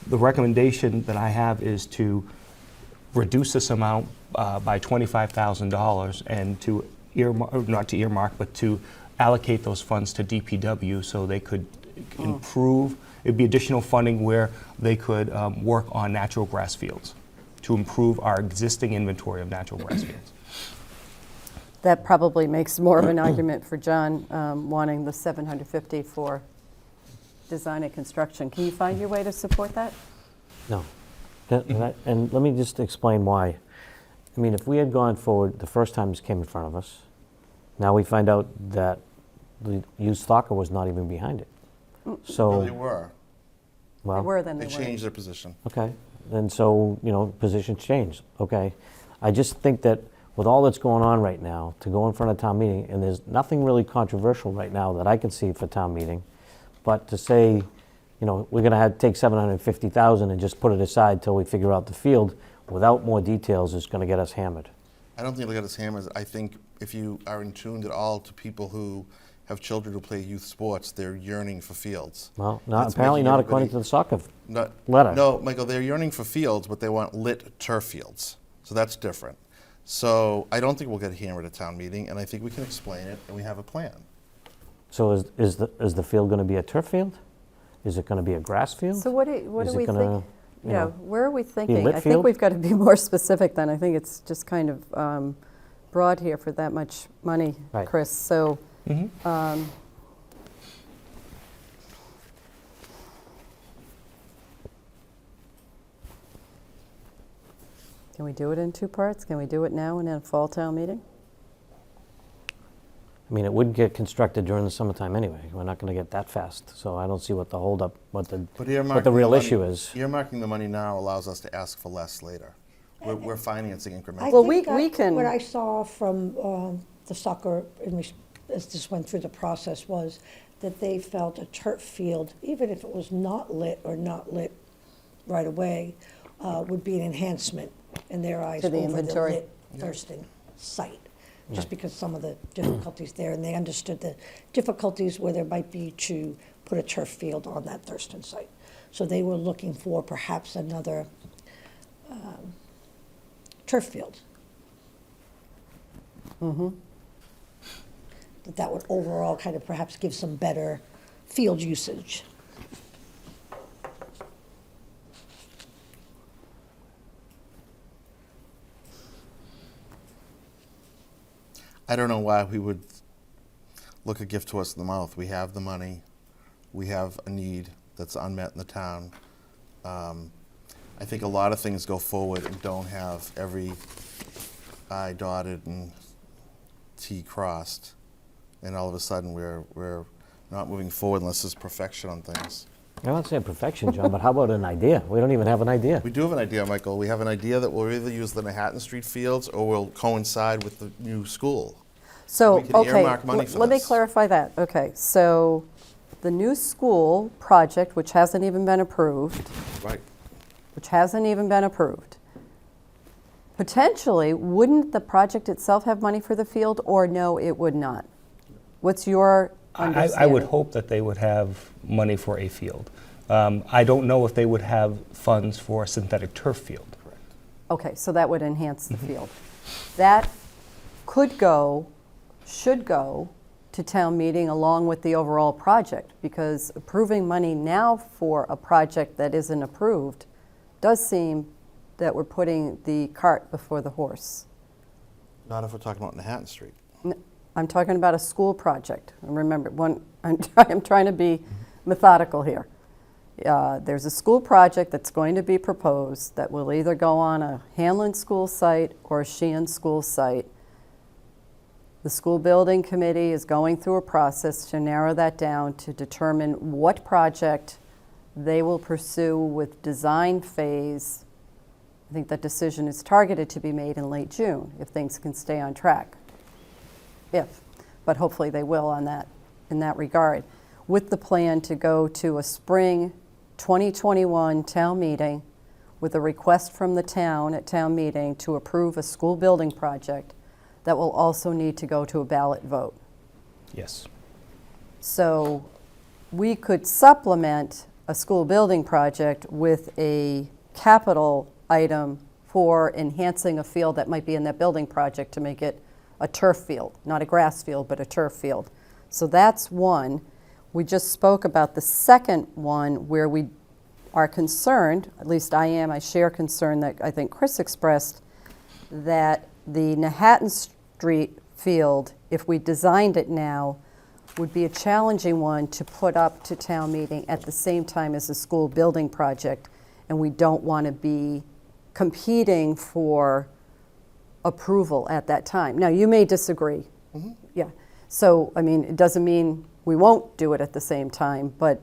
S6: The recommendation that I have is to reduce this amount by $25,000 and to earmark, not to earmark, but to allocate those funds to DPW so they could improve. It'd be additional funding where they could work on natural grass fields to improve our existing inventory of natural grass fields.
S1: That probably makes more of an argument for John wanting the $750 for design and construction. Can you find your way to support that?
S4: No. And let me just explain why. I mean, if we had gone forward the first time this came in front of us, now we find out that the used soccer was not even behind it.
S7: No,
S4: So,
S7: they were.
S1: They
S4: well,
S1: were, then
S7: They
S1: they weren't.
S7: changed their position.
S4: okay. And so, positions changed, okay? I just think that with all that's going on right now, to go in front of town meeting, and there's nothing really controversial right now that I can see for town meeting, but to say, we're going to take $750,000 and just put it aside till we figure out the field without more details is going to get us hammered.
S7: I don't think it'll get us hammered. I think if you are in tune at all to people who have children who play youth sports, they're yearning for fields.
S4: Well,
S7: That's
S4: apparently
S7: making
S4: not according
S7: everybody-
S4: to the soccer
S7: Not,
S4: letter.
S7: No, Michael, they're yearning for fields, but they want lit turf fields. So that's different. So I don't think we'll get hammered at town meeting, and I think we can explain it, and we have a plan.
S4: So is the field going to be a turf field? Is it going to be a grass field?
S1: So what do
S4: Is
S1: we
S4: it gonna,
S1: think? Yeah, where are we thinking?
S4: lit
S1: I think
S4: field?
S1: we've got to be more specific then. I think it's just kind of broad here for that much money,
S4: Right.
S1: Chris. So can we do it in two parts? Can we do it now and then a fall town meeting?
S4: I mean, it wouldn't get constructed during the summertime anyway. We're not going to get that fast. So I don't see what the holdup, what the real
S7: money-
S4: issue is.
S7: Earmarking the money now allows us to ask for less later. We're financing
S3: I
S7: incrementally.
S1: Well,
S3: think
S1: we can-
S3: What I saw from the soccer, as this went through the process, was that they felt a turf field, even if it was not lit or not lit right away, would be an enhancement in their eyes
S1: To the
S3: over the
S1: inventory.
S3: lit Thurston site, just because some of the difficulties there, and they understood the difficulties where there might be to put a turf field on that Thurston site. So they were looking for perhaps another turf field. That would overall kind of perhaps give some better field usage.
S7: I don't know why we would look a gift horse in the mouth. We have the money. We have a need that's unmet in the town. I think a lot of things go forward and don't have every I dotted and T crossed. And all of a sudden we're not moving forward unless there's perfection on things.
S4: I'm not saying perfection, John, but how about an idea? We don't even have an idea.
S7: We do have an idea, Michael. We have an idea that we'll either use the Manhattan Street fields or we'll coincide with the new school.
S1: So,
S7: We can
S1: okay,
S7: earmark money for
S1: let me
S7: this.
S1: clarify that. Okay, so the new school project, which hasn't even been approved,
S7: Right.
S1: potentially, wouldn't the project itself have money for the field, or no, it would not? What's your understanding?
S6: I would hope that they would have money for a field. I don't know if they would have funds for a synthetic turf field.
S1: Okay, so that would enhance the field. That could go, should go to town meeting along with the overall project, because approving money now for a project that isn't approved does seem that we're putting the cart before the horse.
S7: Not if we're talking about Manhattan Street.
S1: I'm talking about a school project. And remember, I'm trying to be methodical here. There's a school project that's going to be proposed that will either go on a Hanlon school site or a Sheehan school site. The school building committee is going through a process to narrow that down to determine what project they will pursue with design phase. I think that decision is targeted to be made in late June if things can stay on track. But hopefully they will on that, in that regard, with the plan to go to a spring 2021 town meeting with a request from the town at town meeting to approve a school building project that will also need to go to a ballot vote.
S6: Yes.
S1: So we could supplement a school building project with a capital item for enhancing a field that might be in that building project to make it a turf field, not a grass field, but a turf field. So that's one. We just spoke about the second one where we are concerned, at least I am, I share concern that I think Chris expressed, that the Manhattan Street field, if we designed it now, would be a challenging one to put up to town meeting at the same time as a school building project, and we don't want to be competing for approval at that time. Now, you may disagree. Yeah. So, I mean, it doesn't mean we won't do it at the same time, but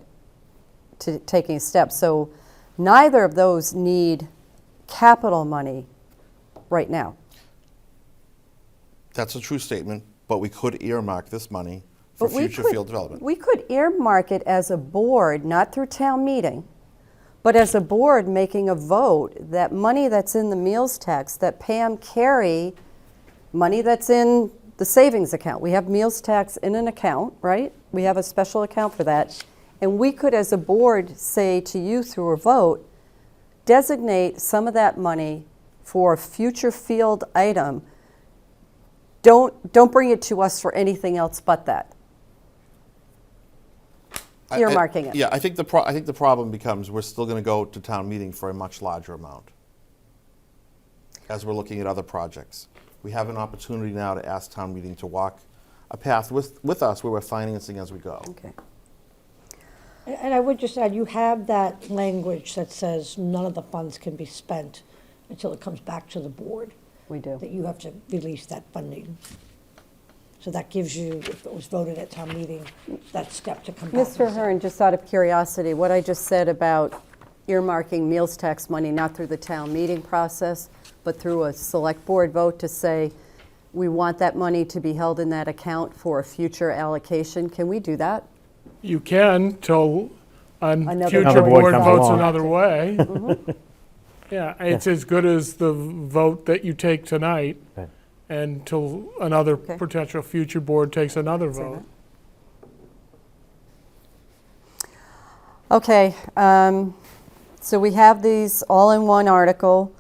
S1: taking a step. So neither of those need capital money right now.
S7: That's a true statement, but we could earmark this money for
S1: But we
S7: future
S1: could-
S7: field development.
S1: We could earmark it as a board, not through town meeting, but as a board making a vote that money that's in the meals tax, that Pam carry, money that's in the savings account. We have meals tax in an account, right? We have a special account for that. And we could, as a board, say to you through a vote, designate some of that money for a future field item. Don't bring it to us for anything else but that. Earmarking it.
S7: Yeah, I think the problem becomes we're still going to go to town meeting for a much larger amount as we're looking at other projects. We have an opportunity now to ask town meeting to walk a path with us where we're financing as we go.
S1: Okay.
S3: And I would just add, you have that language that says none of the funds can be spent until it comes back to the board,
S1: We do.
S3: that you have to release that funding. So that gives you, if it was voted at town meeting, that step to come back.
S1: Mr. Hearn, just out of curiosity, what I just said about earmarking meals tax money, not through the town meeting process, but through a select board vote to say, we want that money to be held in that account for a future allocation, can we do that?
S5: You can till
S1: Another
S5: future
S1: board
S5: board
S4: comes
S5: votes
S4: along.
S5: another way. Yeah, it's as good as the vote that you take tonight
S4: Right.
S5: until another
S1: Okay.
S5: potential future board takes another
S1: Say
S5: vote.
S1: Okay, so we have these all in one article.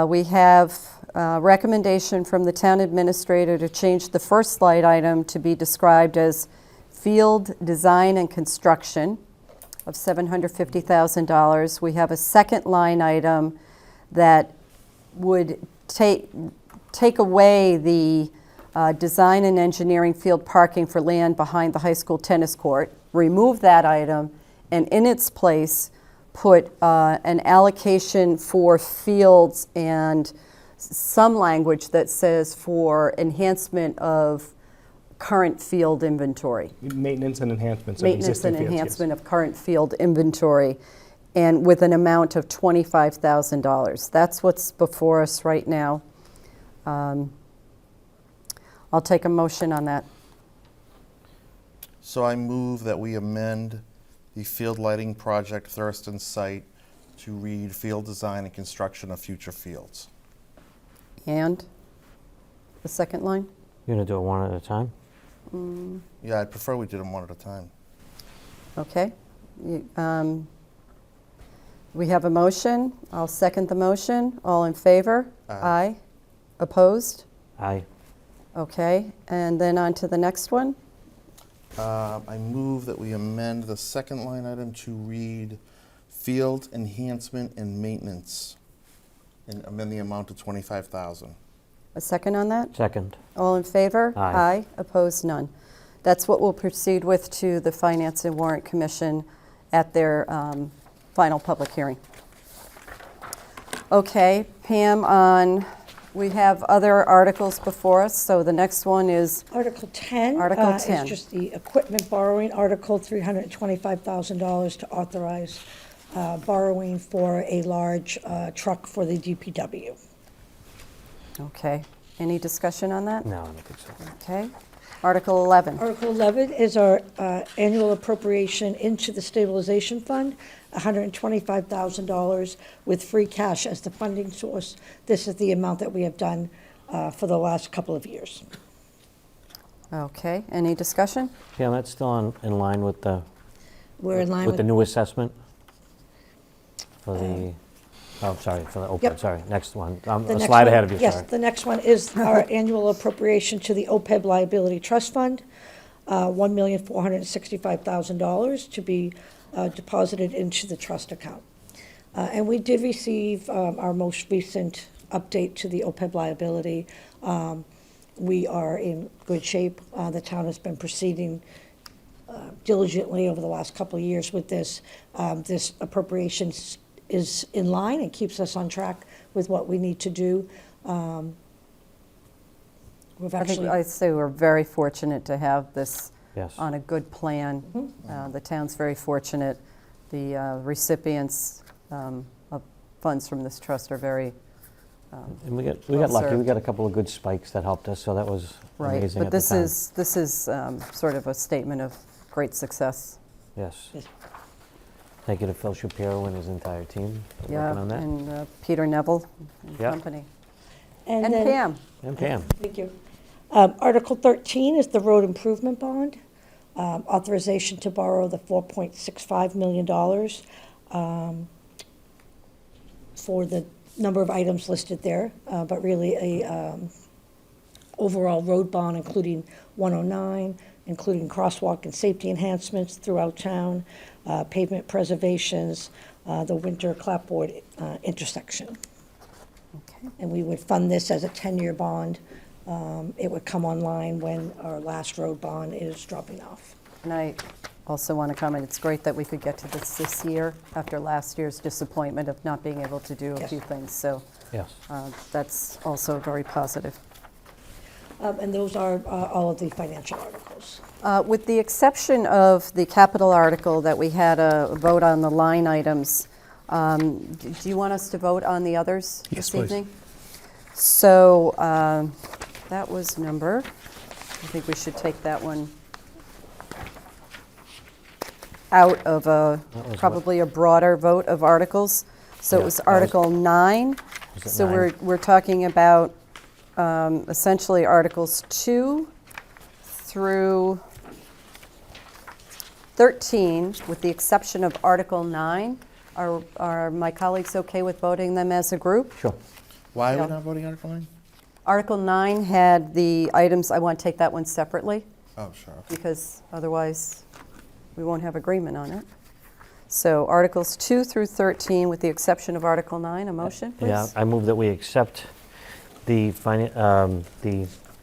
S1: We have a recommendation from the town administrator to change the first slide item to be described as field design and construction of $750,000. We have a second line item that would take away the design and engineering field parking for land behind the high school tennis court, remove that item, and in its place, put an allocation for fields and some language that says for enhancement of current field inventory.
S6: Maintenance and enhancements of
S1: Maintenance
S6: existing
S1: and
S6: fields, yes.
S1: enhancement of current field inventory, and with an amount of $25,000. That's what's before us right now. I'll take a motion on that.
S7: So I move that we amend the field lighting project Thurston site to read field design and construction of future fields.
S1: And the second line?
S4: You're going to do it one at a time?
S7: Yeah, I'd prefer we did them one at a time.
S1: Okay. We have a motion. I'll second the motion. All in favor?
S7: Aye.
S1: Opposed?
S4: Aye.
S1: Okay, and then on to the next one.
S7: I move that we amend the second line item to read field enhancement and maintenance and amend the amount to $25,000.
S1: A second on that?
S4: Second.
S1: All in favor?
S4: Aye.
S1: Opposed? None. That's what we'll proceed with to the Finance and Warrant Commission at their final public hearing. Okay, Pam, we have other articles before us, so the next one is,
S3: Article 10.
S1: Article 10.
S3: Is just the equipment borrowing article, $325,000 to authorize borrowing for a large truck for the DPW.
S1: okay. Any discussion on that?
S4: No, I don't think so.
S1: Okay. Article 11.
S3: Article 11 is our annual appropriation into the stabilization fund, $125,000 with free cash as the funding source. This is the amount that we have done for the last couple of years.
S1: Okay, any discussion?
S4: Yeah, that's still in line with the,
S3: We're in line
S4: with the
S3: with,
S4: new assessment for the, oh, sorry, for the
S3: Yep.
S4: OPEB, sorry, next one.
S3: the
S4: A
S3: next
S4: slide
S3: one-
S4: ahead of you,
S3: Yes,
S4: sorry.
S3: the next one is our annual appropriation to the OPEB Liability Trust Fund, $1,465,000 to be deposited into the trust account. And we did receive our most recent update to the OPEB liability. We are in good shape. The town has been proceeding diligently over the last couple of years with this. This appropriation is in line and keeps us on track with what we need to do. We've
S1: I think
S3: actually,
S1: I'd say we're very fortunate to have this
S4: Yes.
S1: on a good plan. The town's very fortunate. The recipients of funds from this trust are very
S4: And we got
S1: Well
S4: lucky. We
S1: served.
S4: got a couple of good spikes that helped us, so that was
S1: right.
S4: amazing
S1: But
S4: at the
S1: this
S4: time.
S1: is sort of a statement of great success.
S4: Yes.
S3: Yes.
S4: Thank you to Phil Shapiro and his entire team for
S1: Yeah,
S4: working on that.
S1: and Peter Neville and
S4: Yeah.
S1: company.
S3: and
S1: And
S3: then,
S1: Pam.
S4: And Pam.
S3: Thank you. Article 13 is the road improvement bond. Authorization to borrow the $4.65 million for the number of items listed there, but really a overall road bond, including 109, including crosswalk and safety enhancements throughout town, pavement preservations, the winter clapboard intersection.
S1: Okay.
S3: And we would fund this as a 10-year bond. It would come online when our last road bond is dropping off.
S1: And I also want to comment, it's great that we could get to this year after last year's disappointment of not being able to do a
S3: Yes.
S1: few things. So
S4: Yes.
S1: that's also very positive.
S3: And those are all of the financial articles.
S1: With the exception of the capital article that we had a vote on the line items, do you want us to vote on the others
S5: Yes,
S1: this
S5: please.
S1: evening? So that was number, I think we should take that one out of
S4: That was what?
S1: probably a broader vote of articles. So it
S4: Yeah,
S1: was
S4: that was-
S1: Article 9.
S4: Was it
S1: So
S4: 9?
S1: we're talking about essentially Articles 2 through 13, with the exception of Article 9. Are my colleagues okay with voting them as a group?
S4: Sure.
S7: Why are
S1: Yeah.
S7: we not voting Article 9?
S1: Article 9 had the items, I want to take that one separately,
S7: Oh, sure. Okay.
S1: because otherwise we won't have agreement on it. So Articles 2 through 13, with the exception of Article 9, a motion, please?
S4: Yeah, I move that we accept the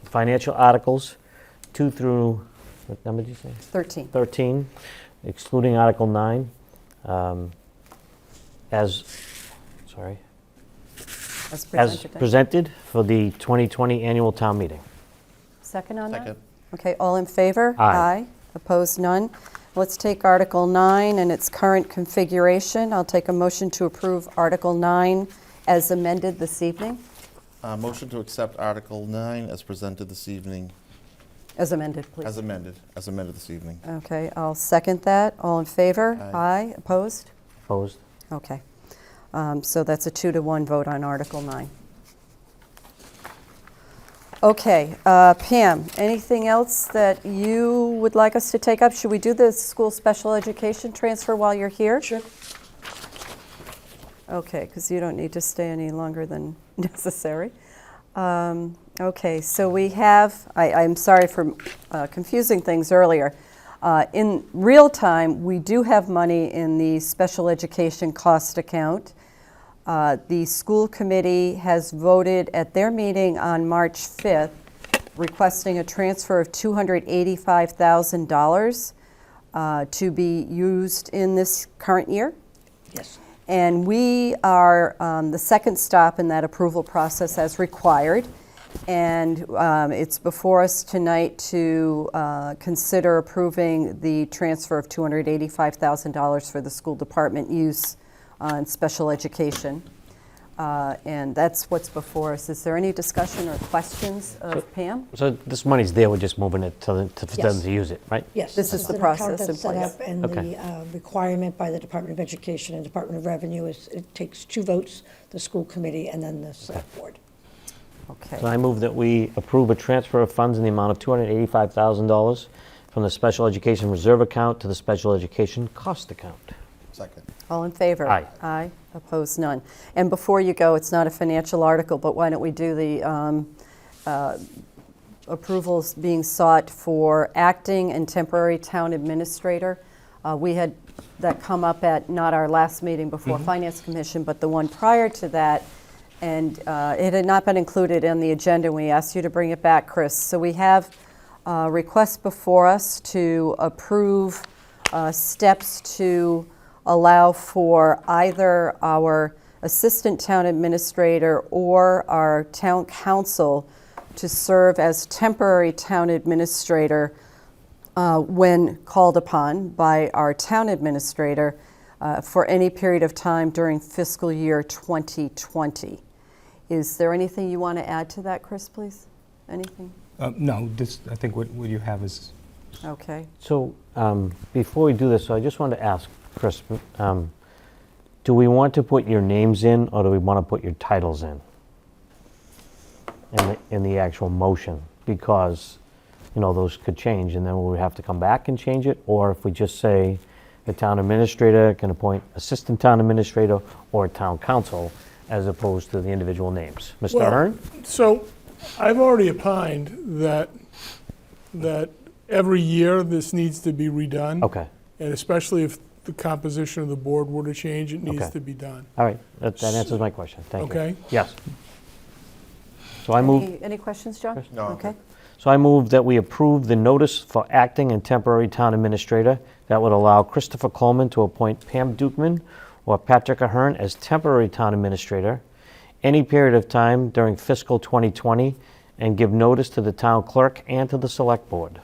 S4: financial articles 2 through, what number did you say?
S1: 13.
S4: 13, excluding Article 9, as
S1: As
S4: as
S1: presented.
S4: presented for the 2020 annual town meeting.
S1: Second on that?
S7: Second.
S1: Okay, all in favor?
S4: Aye.
S1: Opposed, none. Let's take Article 9 in its current configuration. I'll take a motion to approve Article 9 as amended this evening.
S7: Motion to accept Article 9 as presented this evening,
S1: As amended, please.
S7: as amended this evening.
S1: Okay, I'll second that. All in favor?
S7: Aye.
S1: Opposed?
S4: Opposed?
S1: Okay. So that's a 2-to-1 vote on Article 9. Okay, Pam, anything else that you would like us to take up? Should we do the school special education transfer while you're here?
S3: Sure.
S1: Okay, because you don't need to stay any longer than necessary. Okay, so we have, I'm sorry for confusing things earlier. In real time, we do have money in the special education cost account. The school committee has voted at their meeting on March 5th requesting a transfer of $285,000 to be used in this current year.
S3: Yes.
S1: And we are the second stop in that approval process as required. And it's before us tonight to consider approving the transfer of $285,000 for the school department use in special education. And that's what's before us. Is there any discussion or questions of Pam?
S4: So this money's there, we're just moving it for them
S3: Yes.
S4: to use it, right?
S3: Yes.
S1: This is the
S3: an
S1: process
S3: account
S1: in
S3: that's set
S1: place.
S3: up, and
S4: Okay.
S3: the requirement by the Department of Education and Department of Revenue is it takes 2 votes, the school committee and then the select board.
S4: So
S1: Okay.
S4: I move that we approve a transfer of funds in the amount of $285,000 from the special education reserve account to the special education cost account.
S7: Second.
S1: All in favor?
S4: Aye.
S1: Aye. Opposed? None. And before you go, it's not a financial article, but why don't we do the approvals being sought for acting and temporary town administrator. We had that come up at not our last meeting before Finance Commission, but the one prior to that, and it had not been included in the agenda. We asked you to bring it back, Chris. So we have a request before us to approve steps to allow for either our assistant town administrator or our town council to serve as temporary town administrator when called upon by our town administrator for any period of time during fiscal year 2020. Is there anything you want to add to that, Chris, please? Anything?
S6: No, I think what you have is,
S1: Okay.
S4: So before we do this, so I just wanted to ask, Chris, do we want to put your names in, or do we want to put your titles in the actual motion? Because, you know, those could change, and then we would have to come back and change it. Or if we just say the town administrator can appoint assistant town administrator or town council, as opposed to the individual names. Mr.
S5: Well,
S4: Hearn?
S5: So I've already opined that every year this needs to be redone.
S4: Okay,
S5: And especially if the composition of the board were to change, it needs
S4: Okay.
S5: to be done.
S4: all right, that answers my question, thank you.
S5: Okay?
S4: Yes. So I move.
S1: Any questions, John?
S7: No, I'm
S1: Okay.
S7: good.
S4: So I move that we approve the notice for acting and temporary town administrator that would allow Christopher Coleman to appoint Pam Dukeman or Patrick Ahern as temporary town administrator any period of time during fiscal 2020 and give notice to the town clerk and to the select board.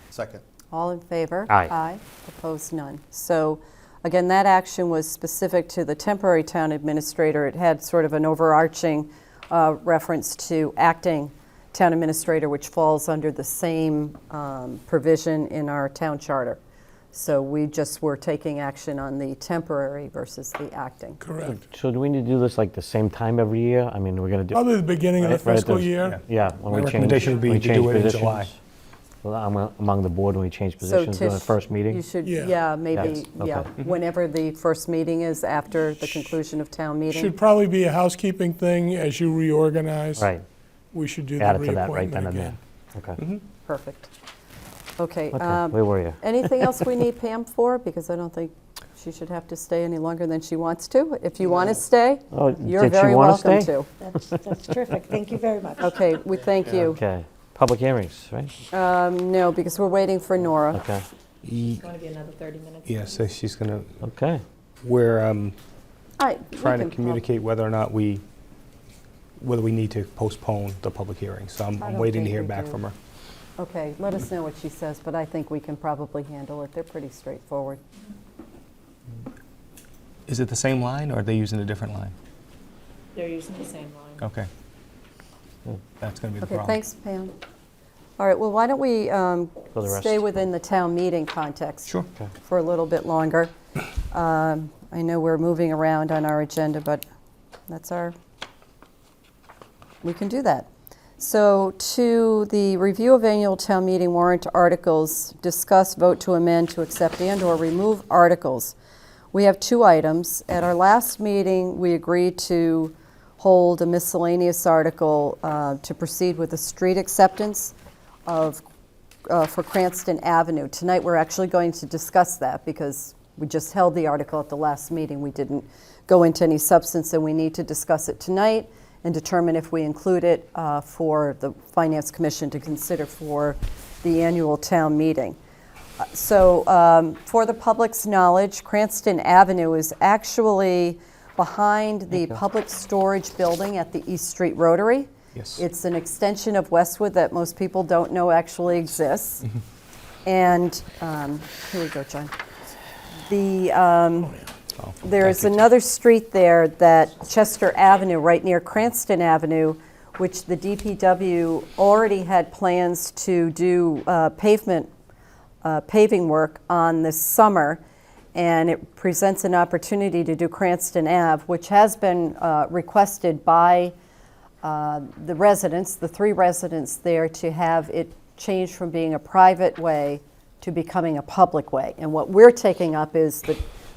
S7: Second.
S1: All in favor?
S4: Aye.
S1: Aye. Opposed? None. So, again, that action was specific to the temporary town administrator. It had sort of an overarching reference to acting town administrator, which falls under the same provision in our town charter. So we just were taking action on the temporary versus the acting.
S5: Correct.
S4: So do we need to do this like the same time every year? I mean, we're going to do.
S5: Probably the beginning of the
S4: Right at
S5: fiscal
S4: the-
S5: year.
S4: Yeah. when
S6: My
S4: we change-
S6: recommendation would be
S4: when we
S6: to
S4: change
S6: do it in
S4: positions.
S6: July.
S4: Well, among the board when we change
S1: So
S4: positions during the
S1: Tish,
S4: first meeting?
S1: You should,
S5: Yeah.
S1: yeah, maybe,
S4: Yes,
S1: yeah,
S4: okay.
S1: whenever the first meeting is after the conclusion of town meeting.
S5: Should probably be a housekeeping thing as you reorganize.
S4: Right,
S5: We should do the
S4: add it to that right
S5: reappointment
S4: then and
S5: again.
S4: there. Okay,
S1: Perfect. Okay.
S4: okay, where were you?
S1: Anything else we need Pam for? Because I don't think she should have to stay any longer than she wants to. If you want to stay,
S4: Oh,
S1: you're
S4: did she
S1: very
S4: wanna
S1: welcome
S4: stay?
S1: to.
S3: That's terrific. Thank you very much.
S1: Okay, we thank you.
S4: Okay, public hearings, right?
S1: No, because we're waiting for Nora.
S4: Okay,
S2: It's going to be another 30 minutes.
S6: Yeah, so she's going to,
S4: okay.
S6: we're
S1: All right, we
S6: trying to
S1: can
S6: communicate whether or not whether we need to postpone the public hearing. So
S1: I
S6: I'm
S1: don't
S6: waiting to
S1: think
S6: hear
S1: we
S6: back
S1: do.
S6: from her.
S1: Okay, let us know what she says, but I think we can probably handle it. They're pretty straightforward.
S6: Is it the same line, or are they using a different line?
S2: They're using the same line.
S6: Okay. That's going to be the
S1: Okay,
S6: problem.
S1: thanks, Pam. All right, well, why don't we
S4: For the rest.
S1: stay within the town meeting context?
S6: Sure.
S1: For a little bit longer. I know we're moving around on our agenda, but we can do that. So to the review of annual town meeting warrant articles, discuss, vote to amend, to accept and/or remove articles. We have two items. At our last meeting, we agreed to hold a miscellaneous article to proceed with the street acceptance for Cranston Avenue. Tonight, we're actually going to discuss that because we just held the article at the last meeting. We didn't go into any substance, and we need to discuss it tonight and determine if we include it for the Finance Commission to consider for the annual town meeting. So for the public's knowledge, Cranston Avenue is actually behind the public storage building at the East Street Rotary.
S6: Yes.
S1: It's an extension of Westwood that most people don't know actually exists. And here we go, John. There's another street there, that Chester Avenue, right near Cranston Avenue, which the DPW already had plans to do paving work on this summer, and it presents an opportunity to do Cranston Ave, which has been requested by the residents, the three residents there, to have it changed from being a private way to becoming a public way. And what we're taking up is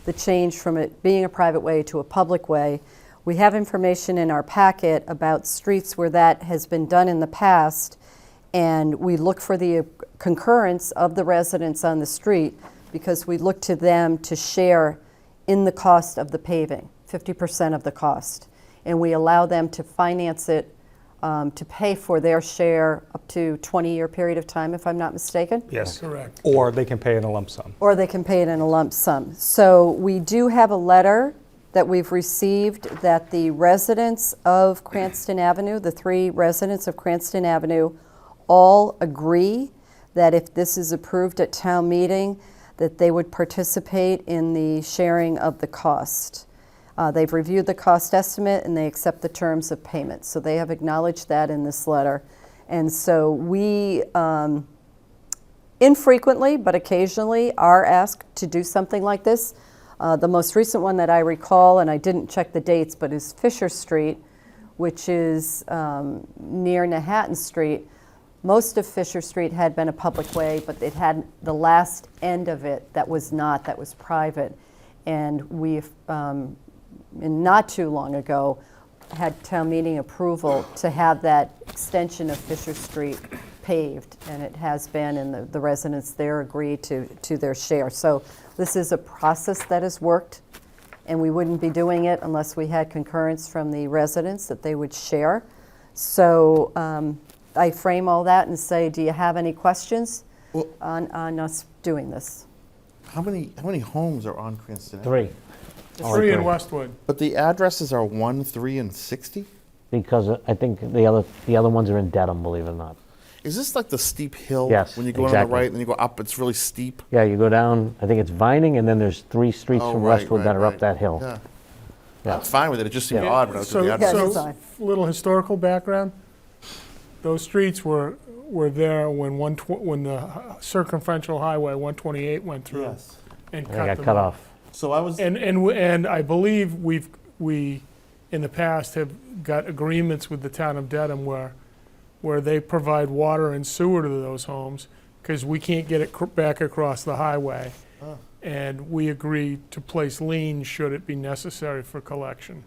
S1: the change from it being a private way to a public way. We have information in our packet about streets where that has been done in the past, And we look for the concurrence of the residents on the street because we look to them to share in the cost of the paving, 50% of the cost. And we allow them to finance it, to pay for their share up to 20-year period of time, if I'm not mistaken.
S6: Yes.
S5: Correct.
S6: Or they can pay in a lump sum.
S1: Or they can pay it in a lump sum. So we do have a letter that we've received that the residents of Cranston Avenue, the 3 residents of Cranston Avenue, all agree that if this is approved at town meeting, that they would participate in the sharing of the cost. They've reviewed the cost estimate and they accept the terms of payment. So they have acknowledged that in this letter. And so we, infrequently, but occasionally, are asked to do something like this. The most recent one that I recall, and I didn't check the dates, but is Fisher Street, which is near Manhattan Street. Most of Fisher Street had been a public way, but it had the last end of it that was not, that was private. And we've, not too long ago, had town meeting approval to have that extension of Fisher Street paved, and it has been, and the residents there agree to their share. So this is a process that has worked, and we wouldn't be doing it unless we had concurrence from the residents that they would share. So I frame all that and say, do you have any questions
S7: Well-
S1: on us doing this?
S7: How many homes are on Cranston?
S4: 3,
S5: 3 in Westwood.
S7: But the addresses are 1, 3, and 60?
S4: because I think the other ones are in Dedham, believe it or not.
S7: Is this like the steep hill?
S4: Yes,
S7: When you go on
S4: exactly.
S7: the right and then you go up, it's really steep?
S4: Yeah, you go down, I think it's Vining, and then there's 3 streets
S7: Oh,
S4: from
S7: right,
S4: Westwood that
S7: right,
S4: are up
S7: right.
S4: that hill.
S7: Yeah.
S4: Yeah.
S7: I'm fine with it, it just seemed
S4: Yeah.
S7: odd when I was
S5: So,
S7: at the
S1: Yeah,
S7: address.
S1: that's
S5: so
S1: fine.
S5: little historical background. Those streets were there when when the circumferential highway 128 went through
S7: Yes.
S5: and
S4: They
S5: cut
S4: got
S5: them
S4: cut
S5: off.
S4: off.
S7: So I was,
S5: And I believe we in the past have got agreements with the town of Dedham where they provide water and sewer to those homes because we can't get it back across the highway.
S7: Ah.
S5: And we agree to place liens should it be necessary for collection.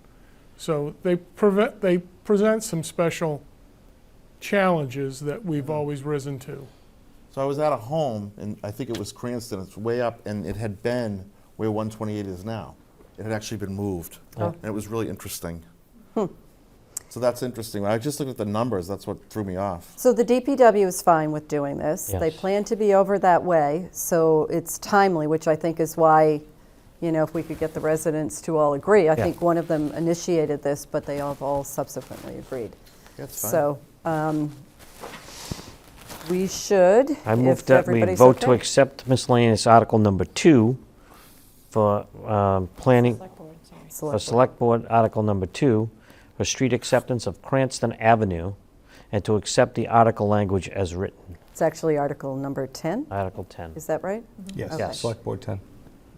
S5: So they present some special challenges that we've always risen to.
S7: so I was at a home, and I think it was Cranston, it's way up, and it had been where 128 is now. It had actually been moved,
S1: Oh.
S7: and it was really interesting. So that's interesting. When I just looked at the numbers, that's what threw me off.
S1: So the DPW is fine with doing this. They
S4: Yes.
S1: plan to be over that way, so it's timely, which I think is why, if we could get the residents to all agree. I
S4: Yeah.
S1: think one of them initiated this, but they have all subsequently agreed.
S7: That's fine.
S1: So we should,
S4: I move
S1: if
S4: that we
S1: everybody's
S4: vote to
S1: okay.
S4: accept miscellaneous Article number 2 for planning,
S2: Select board, sorry.
S4: for
S1: Select board.
S4: Select Board, Article number 2, for street acceptance of Cranston Avenue, and to accept the article language as written.
S1: It's actually Article number 10,
S4: Article 10.
S1: is that right?
S6: Yes.
S1: Okay.
S6: Select Board 10.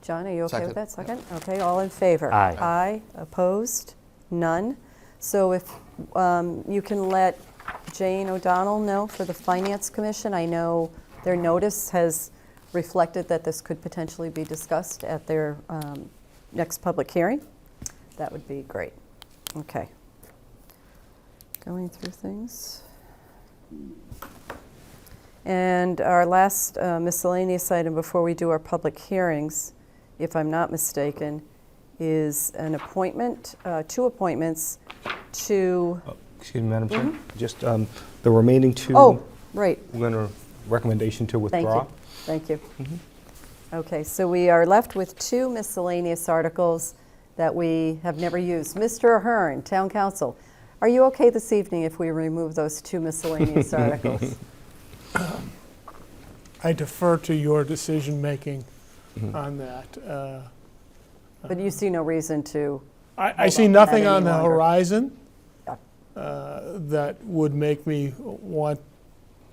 S1: John, are you okay with
S7: Second.
S1: that? Second? Okay, all in favor?
S4: Aye.
S1: Aye, opposed? None. So if you can let Jane O'Donnell know for the Finance Commission, I know their notice has reflected that this could potentially be discussed at their next public hearing. That would be great. Okay. Going through things. And our last miscellaneous item before we do our public hearings, if I'm not mistaken, is an appointment, 2 appointments to,
S6: Excuse me, Madam Chair. Just the remaining 2.
S1: oh, right,
S6: We're going to recommendation to
S1: thank
S6: withdraw.
S1: you, thank you. Okay, so we are left with 2 miscellaneous articles that we have never used. Mr. Ahern, Town Council, are you okay this evening if we remove those 2 miscellaneous articles?
S5: I defer to your decision-making on that.
S1: But you see no reason to,
S5: I see
S1: on
S5: nothing
S1: that
S5: on the
S1: any longer.
S5: horizon
S1: Yeah.
S5: that would make me want,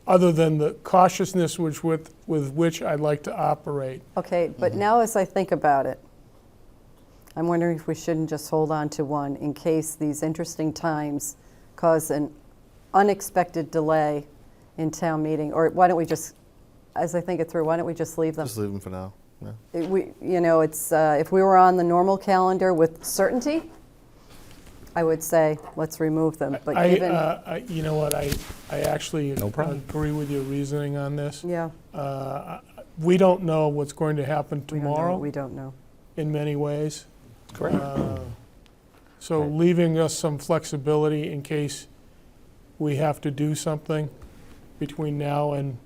S5: other than the cautiousness with which I'd like to operate.
S1: okay, but now as I think about it, I'm wondering if we shouldn't just hold on to one in case these interesting times cause an unexpected delay in town meeting, or why don't we just, as I think it through, why don't we just leave them?
S7: Just leave them for now. Yeah.
S1: It's, if we were on the normal calendar with certainty, I would say, let's remove them, but given,
S5: You know what, I actually
S6: No problem.
S5: agree with your reasoning on this.
S1: yeah,
S5: We don't know what's going to happen
S1: we don't know,
S5: tomorrow
S1: we don't know.
S5: in many ways.
S6: Correct.
S5: So
S4: Right.
S5: leaving us some flexibility in case we have to do something between now and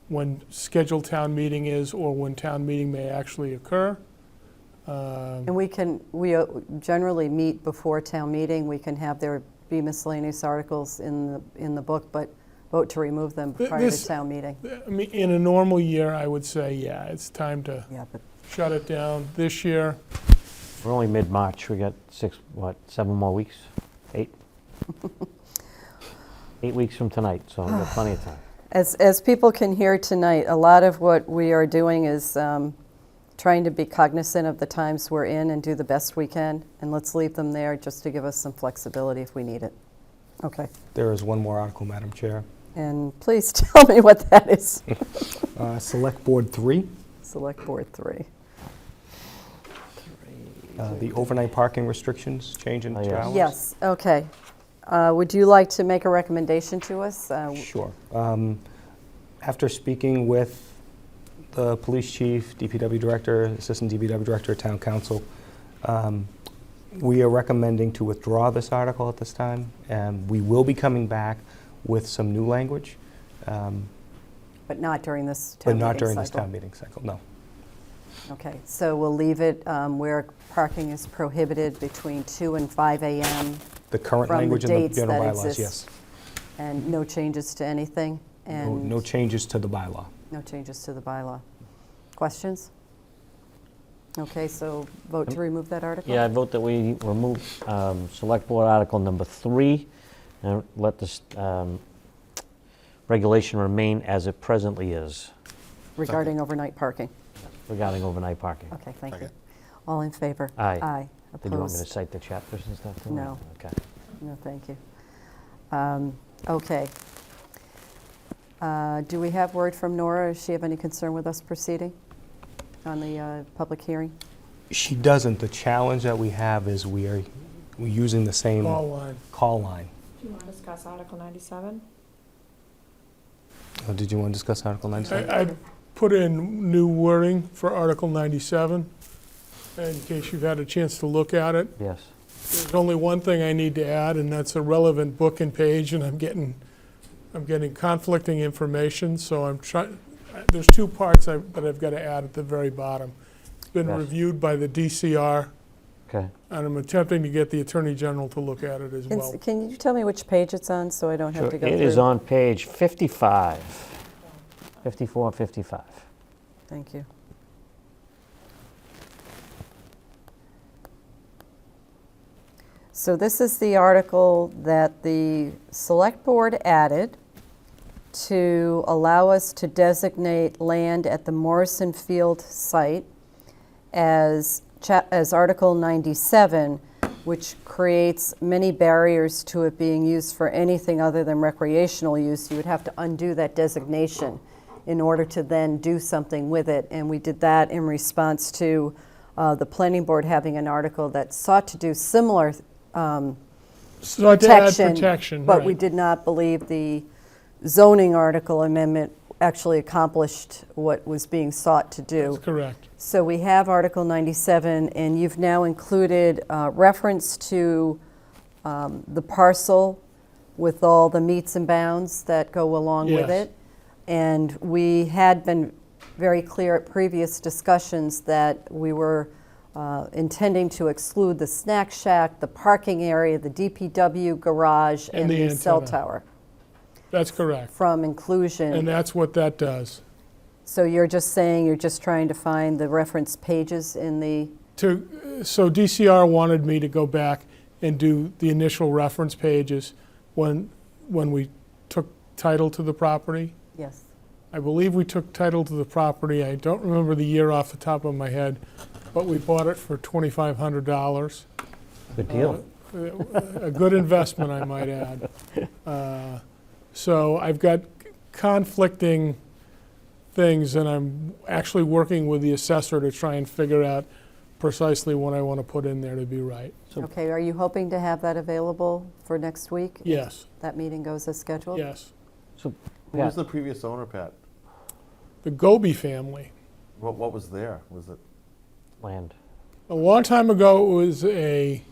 S5: when scheduled town meeting is, or when town meeting may actually occur.
S1: And we generally meet before town meeting, we can have there be miscellaneous articles in the book, but vote to remove them
S5: Th-
S1: prior
S5: this-
S1: to town meeting.
S5: I mean, in a normal year, I would say, yeah, it's time to
S1: Yeah, but
S5: shut it down. This year,
S4: We're only mid-March, we got 7 more weeks? 8? 8 weeks from tonight, so we've got plenty of time.
S1: as people can hear tonight, a lot of what we are doing is trying to be cognizant of the times we're in and do the best we can, and let's leave them there just to give us some flexibility if we need it. Okay,
S6: There is one more article, Madam Chair.
S1: and please tell me what that is.
S6: Select Board 3,
S1: Select Board 3.
S6: the overnight parking restrictions change in
S4: Oh,
S6: 2
S4: yes.
S6: hours.
S1: Yes, okay. Would you like to make a recommendation to us?
S6: Sure. After speaking with the police chief, DPW director, assistant DPW director, town council, we are recommending to withdraw this article at this time. And we will be coming back with some new language,
S1: But not during this
S6: but
S1: town
S6: not
S1: meeting
S6: during this
S1: cycle.
S6: town meeting cycle, no.
S1: Okay, so we'll leave it where parking is prohibited between 2 and 5 a.m.
S6: The current
S1: From the
S6: language in the
S1: dates
S6: general
S1: that
S6: bylaws,
S1: exist.
S6: yes.
S1: and no changes to anything?
S6: No
S1: And
S6: no changes to the bylaw.
S1: no changes to the bylaw. Questions? Okay, so vote to remove that article?
S4: Yeah, I vote that we remove Select Board Article number 3 and let this regulation remain as it presently is
S1: Regarding overnight parking.
S4: regarding overnight parking.
S1: Okay, thank you.
S7: Second.
S1: All in favor?
S4: Aye.
S1: Aye.
S4: Did you want me to
S1: Opposed?
S4: cite the chapters and stuff? too?
S1: No.
S4: Okay.
S1: No, thank you. Okay. Do we have word from Nora? Does she have any concern with us proceeding on the public hearing?
S6: She doesn't. The challenge that we have is we're using the same
S5: call line.
S6: call line.
S2: Do you want to discuss Article 97?
S6: Did you want to discuss Article 97?
S5: I put in new wording for Article 97, in case you've had a chance to look at it.
S4: Yes.
S5: There's only one thing I need to add, and that's a relevant book and page, and I'm getting conflicting information, so I'm trying, there's 2 parts that I've got to add at the very bottom. It's been
S4: Yes.
S5: reviewed by the DCR,
S4: Okay.
S5: and I'm attempting to get the Attorney General to look at it as well.
S1: Can you tell me which page it's on, so I don't have
S4: Sure.
S1: to go through?
S4: It is on page 55, 54, 55.
S1: Thank you. So this is the article that the Select Board added to allow us to designate land at the Morrison Field site as Article 97, which creates many barriers to it being used for anything other than recreational use. You would have to undo that designation in order to then do something with it. And we did that in response to the planning board having an article that sought to do similar
S5: So to add protection,
S1: but we
S5: right.
S1: did not believe the zoning article amendment actually accomplished what was being sought to do.
S5: That's correct.
S1: So we have Article 97, and you've now included reference to the parcel with all the meets and bounds that go along with
S5: Yes.
S1: it. And we had been very clear at previous discussions that we were intending to exclude the snack shack, the parking area, the DPW garage,
S5: And
S1: and
S5: the
S1: the cell
S5: antenna.
S1: tower
S5: That's correct.
S1: from inclusion.
S5: And that's what that does.
S1: So you're just saying you're just trying to find the reference pages in the,
S5: So DCR wanted me to go back and do the initial reference pages when we took title to the property.
S1: yes.
S5: I believe we took title to the property. I don't remember the year off the top of my head, but we bought it for $2,500.
S4: Good deal.
S5: A good investment, I might add. So I've got conflicting things, and I'm actually working with the assessor to try and figure out precisely what I want to put in there to be right.
S1: Okay, are you hoping to have that available for next week? if
S5: Yes,
S1: That meeting goes as scheduled?
S5: yes.
S4: So,
S8: Who was
S4: Pat,
S8: the previous owner, Pat?
S5: The Goby family.
S8: What was there? Was it?
S4: land.
S5: A long time ago, it was a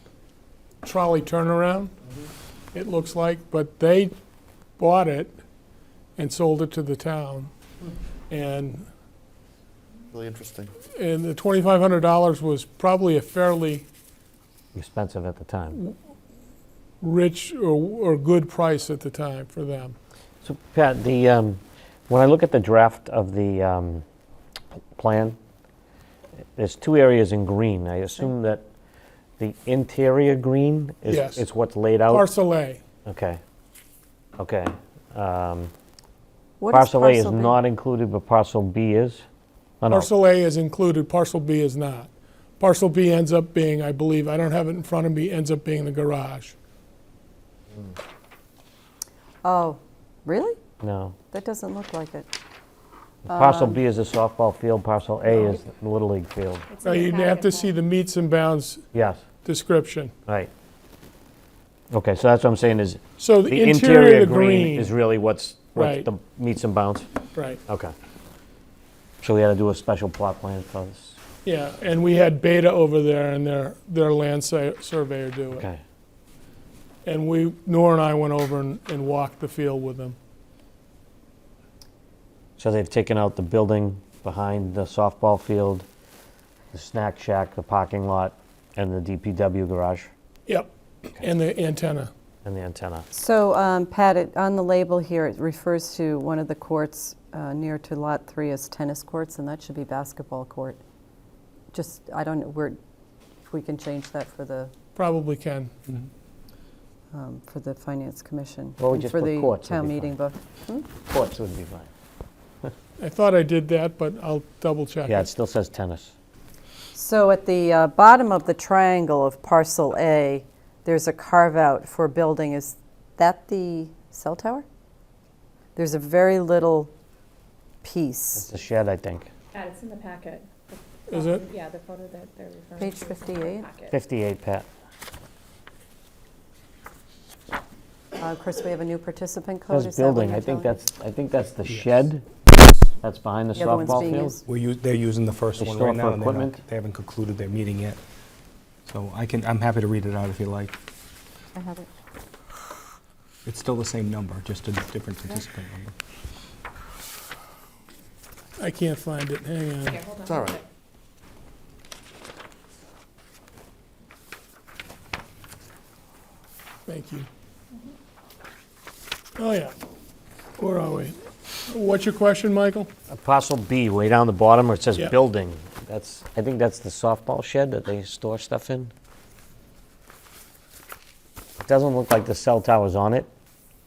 S5: trolley turnaround, it looks like, but they bought it and sold it to the town. And
S7: Really interesting.
S5: the $2,500 was probably a fairly
S4: Expensive at the time.
S5: rich or good price at the time for them.
S4: So Pat, when I look at the draft of the plan, there's 2 areas in green. I assume that the interior green
S5: Yes.
S4: is what's laid out?
S5: Parcel A,
S4: Okay. Okay.
S1: What is
S4: Parcel A is
S1: B?
S4: not included, but parcel B is? Oh, no.
S5: parcel A is included, parcel B is not. Parcel B ends up being, I believe, I don't have it in front of me, ends up being the garage.
S1: Oh, really?
S4: No.
S1: That doesn't look like it.
S4: Parcel B is the softball field, parcel A is the Little League field.
S2: It's
S5: Now,
S2: in the
S5: you'd have to
S2: packet,
S5: see the meets and bounds
S4: Yes,
S5: description.
S4: right. Okay, so that's what I'm saying is,
S5: So
S4: the interior green is
S5: green,
S4: really what's
S5: Right.
S4: the meets and bounds?
S5: right,
S4: Okay. So we had to do a special plot plan for this?
S5: yeah, and we had Beta over there and their land surveyor do it.
S4: Okay.
S5: And Nora and I went over and walked the field with them.
S4: So they've taken out the building behind the softball field, the snack shack, the parking lot, and the DPW garage,
S5: Yep, and the antenna.
S4: and the antenna.
S1: So, Pat, on the label here, it refers to one of the courts near to Lot 3 as tennis courts, and that should be basketball court. Just, I don't know, if we can change that for the
S5: Probably can.
S1: Finance Commission.
S4: Well, we
S1: and
S4: just
S1: for
S4: put
S1: the
S4: courts would
S1: town
S4: be
S1: meeting book.
S4: Courts would be fine.
S5: I thought I did that, but I'll double check
S4: Yeah, it
S5: it.
S4: still says tennis.
S1: So at the bottom of the triangle of parcel A, there's a carve-out for building. Is that the cell tower? There's a very little
S4: It's
S1: piece.
S4: a shed, I think.
S2: It's in the packet.
S5: Is it?
S2: Yeah, the photo that they're referring
S1: Page
S2: to. is in the
S1: 58.
S2: packet.
S4: 58, Pat.
S1: Of course, we have a new participant code.
S4: Says
S1: Is that what
S4: building,
S1: you're
S4: I think
S1: telling me?
S4: I think that's the shed that's behind the
S1: The other one's
S4: softball
S1: being
S4: field.
S1: used.
S6: They're using the first
S4: They
S6: one
S4: store
S6: right
S4: for
S6: now, and
S4: equipment?
S6: they haven't concluded their meeting yet. So I'm happy to read it out if you like.
S1: I have it.
S6: It's still the same number, just a different participant number.
S5: I can't find it, hang on.
S2: Here, hold on.
S7: It's all right.
S5: Thank you. Oh, yeah. Where are we? What's your question, Michael?
S4: Parcel B, way down the bottom where it says
S5: Yeah.
S4: building. I think that's the softball shed that they store stuff in. It doesn't look like the cell tower's on it,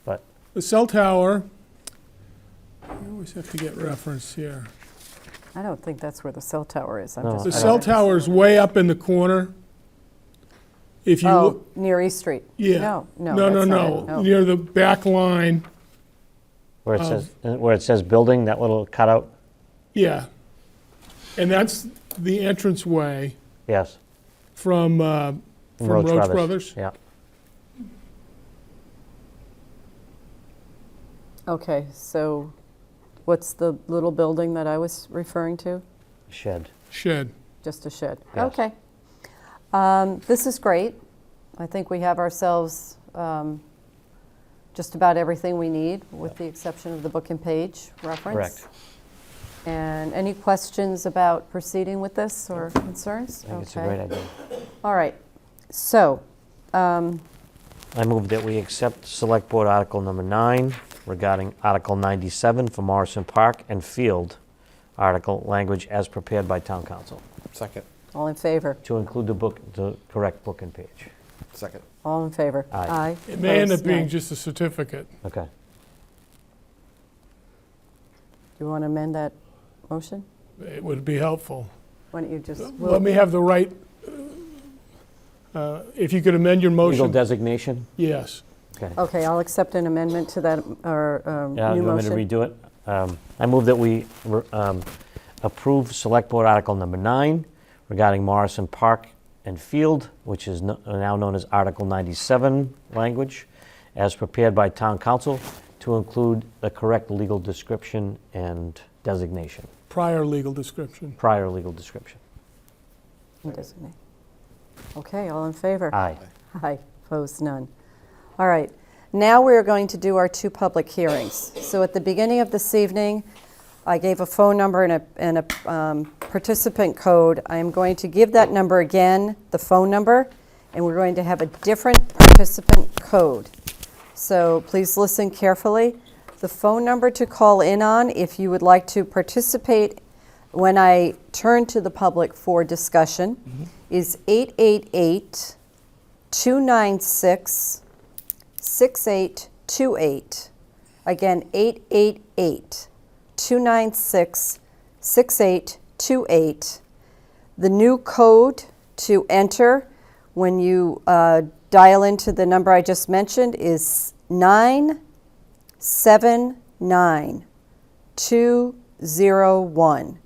S4: but
S5: The cell tower, you always have to get reference here.
S1: I don't think that's where the cell tower is. I'm
S4: No,
S1: just
S5: The
S4: I
S5: cell
S1: wondering.
S5: tower's way up in the corner. If you
S1: Oh,
S5: look,
S1: near East Street?
S5: yeah.
S1: No,
S5: No,
S1: that's not it.
S5: near the back line,
S4: where it says building, that little cutout,
S5: yeah. And that's the entranceway
S4: yes.
S5: from Roach Brothers.
S4: Yeah.
S1: Okay, so what's the little building that I was referring to?
S4: Shed.
S5: Shed.
S1: Just a shed?
S4: Yes.
S1: Okay. This is great. I think we have ourselves just about everything we need, with the exception of the book and page reference.
S4: Correct.
S1: And any questions about proceeding with this or concerns?
S4: I think it's a great idea.
S1: All right. So,
S4: I move that we accept Select Board Article Number 9 regarding Article 97 for Morrison Park and Field article language as prepared by Town Council,
S7: Second,
S1: all in favor?
S4: to include the correct book and page.
S7: second.
S1: All in favor?
S4: Aye.
S5: It may end up
S1: Opposed?
S5: being
S1: Nay.
S5: just a certificate.
S4: Okay.
S1: Do you want to amend that motion?
S5: It would be helpful.
S1: Why don't you just?
S5: Let me have the right, if you could amend your
S4: Legal
S5: motion,
S4: designation?
S5: yes.
S4: Okay.
S1: Okay, I'll accept an amendment to that, or
S4: Yeah,
S1: new
S4: you want me
S1: motion.
S4: to redo it? I move that we approve Select Board Article Number 9 regarding Morrison Park and Field, which is now known as Article 97 language, as prepared by Town Council to include the correct legal description and designation,
S5: Prior legal description.
S4: prior legal description.
S1: Designate. Okay, all in favor?
S4: Aye.
S1: Aye, opposed, none. All right, now we're going to do our 2 public hearings. So at the beginning of this evening, I gave a phone number and a participant code. I am going to give that number again, the phone number, and we're going to have a different participant code. So please listen carefully. The phone number to call in on if you would like to participate when I turn to the public for discussion is 888-296-6828. Again, 888-296-6828. The new code to enter when you dial into the number I just mentioned is 979201,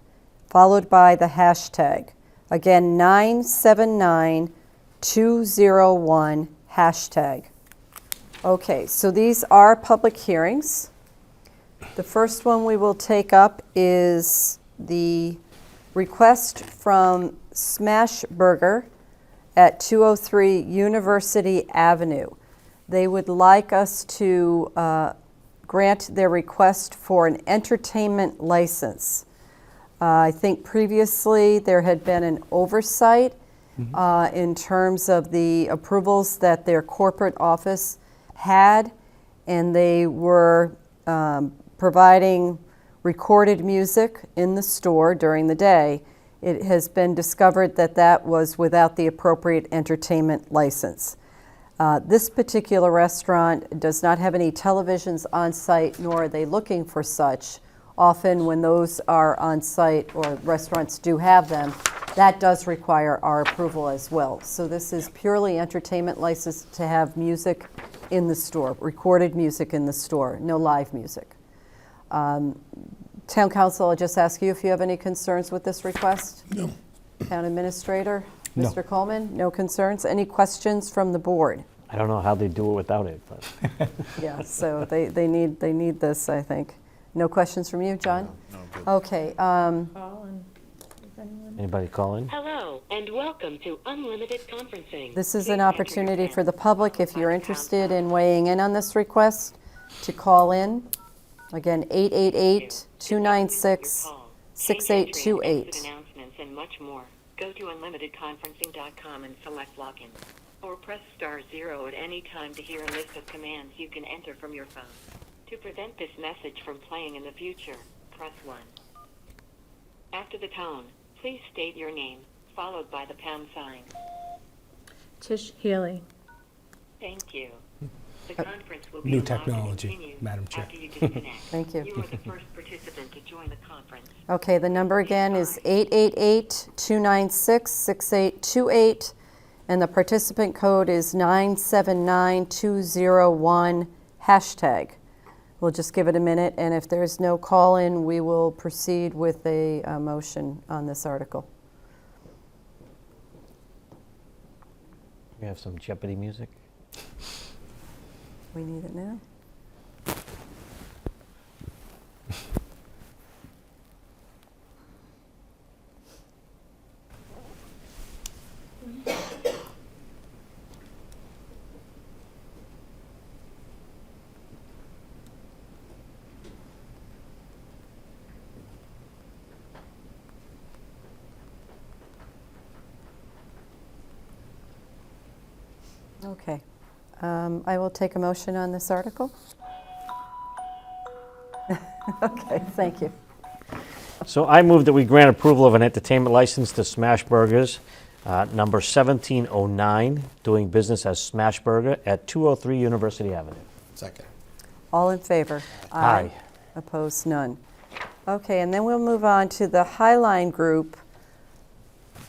S1: followed by the hashtag. Again, 979201 hashtag. Okay, so these are public hearings. The first one we will take up is the request from Smash Burger at 203 University Avenue. They would like us to grant their request for an entertainment license. I think previously there had been an oversight in terms of the approvals that their corporate office had, and they were providing recorded music in the store during the day. It has been discovered that that was without the appropriate entertainment license. This particular restaurant does not have any televisions on site, nor are they looking for such. Often when those are on site, or restaurants do have them, that does require our approval as well. So this is purely entertainment license to have music in the store, recorded music in the store, no live music. Town Council, I'll just ask you if you have any concerns with this request?
S5: No.
S1: Town Administrator?
S6: No.
S1: Mr. Coleman, no concerns? Any questions from the board?
S4: I don't know how they do it without it, but
S1: Yeah, so they need this, I think. No questions from you, John?
S7: No, I'm good.
S1: Okay,
S2: Call and, is anyone?
S4: anybody call in?
S9: Hello, and welcome to Unlimited Conferencing.
S1: this is
S9: Please
S1: an
S9: enter
S1: opportunity
S9: your
S1: for the
S9: PIN,
S1: public, if
S9: followed
S1: you're
S9: by the pound
S1: interested
S9: sign.
S1: in weighing in on this request, to call in. Again, 888-296-6828.
S9: Announcements and much more. Go to unlimitedconferencing.com and select login. Or press *0 at any time to hear a list of commands you can enter from your phone. To prevent this message from playing in the future, press 1. After the tone, please state your name, followed by the pound sign.
S2: Tish Healy.
S9: Thank you. The conference will be
S10: New
S9: allowed to
S10: technology,
S9: continue
S10: Madam Chair.
S9: after you disconnect.
S1: Thank you.
S9: You are the first participant to join the conference.
S1: Okay, the number again is 888-296-6828, and the participant code is 979201 hashtag. We'll just give it a minute, and if there's no call-in, we will proceed with a motion on this article.
S4: We have some Jeopardy music.
S1: We need it now? Okay. I will take a motion on this article. Okay, thank you.
S4: So I move that we grant approval of an entertainment license to Smash Burgers, number 1709, doing business as Smash Burger at 203 University Avenue.
S7: Second.
S1: All in favor?
S4: Aye.
S1: Opposed, none. Okay, and then we'll move on to the Highline Group,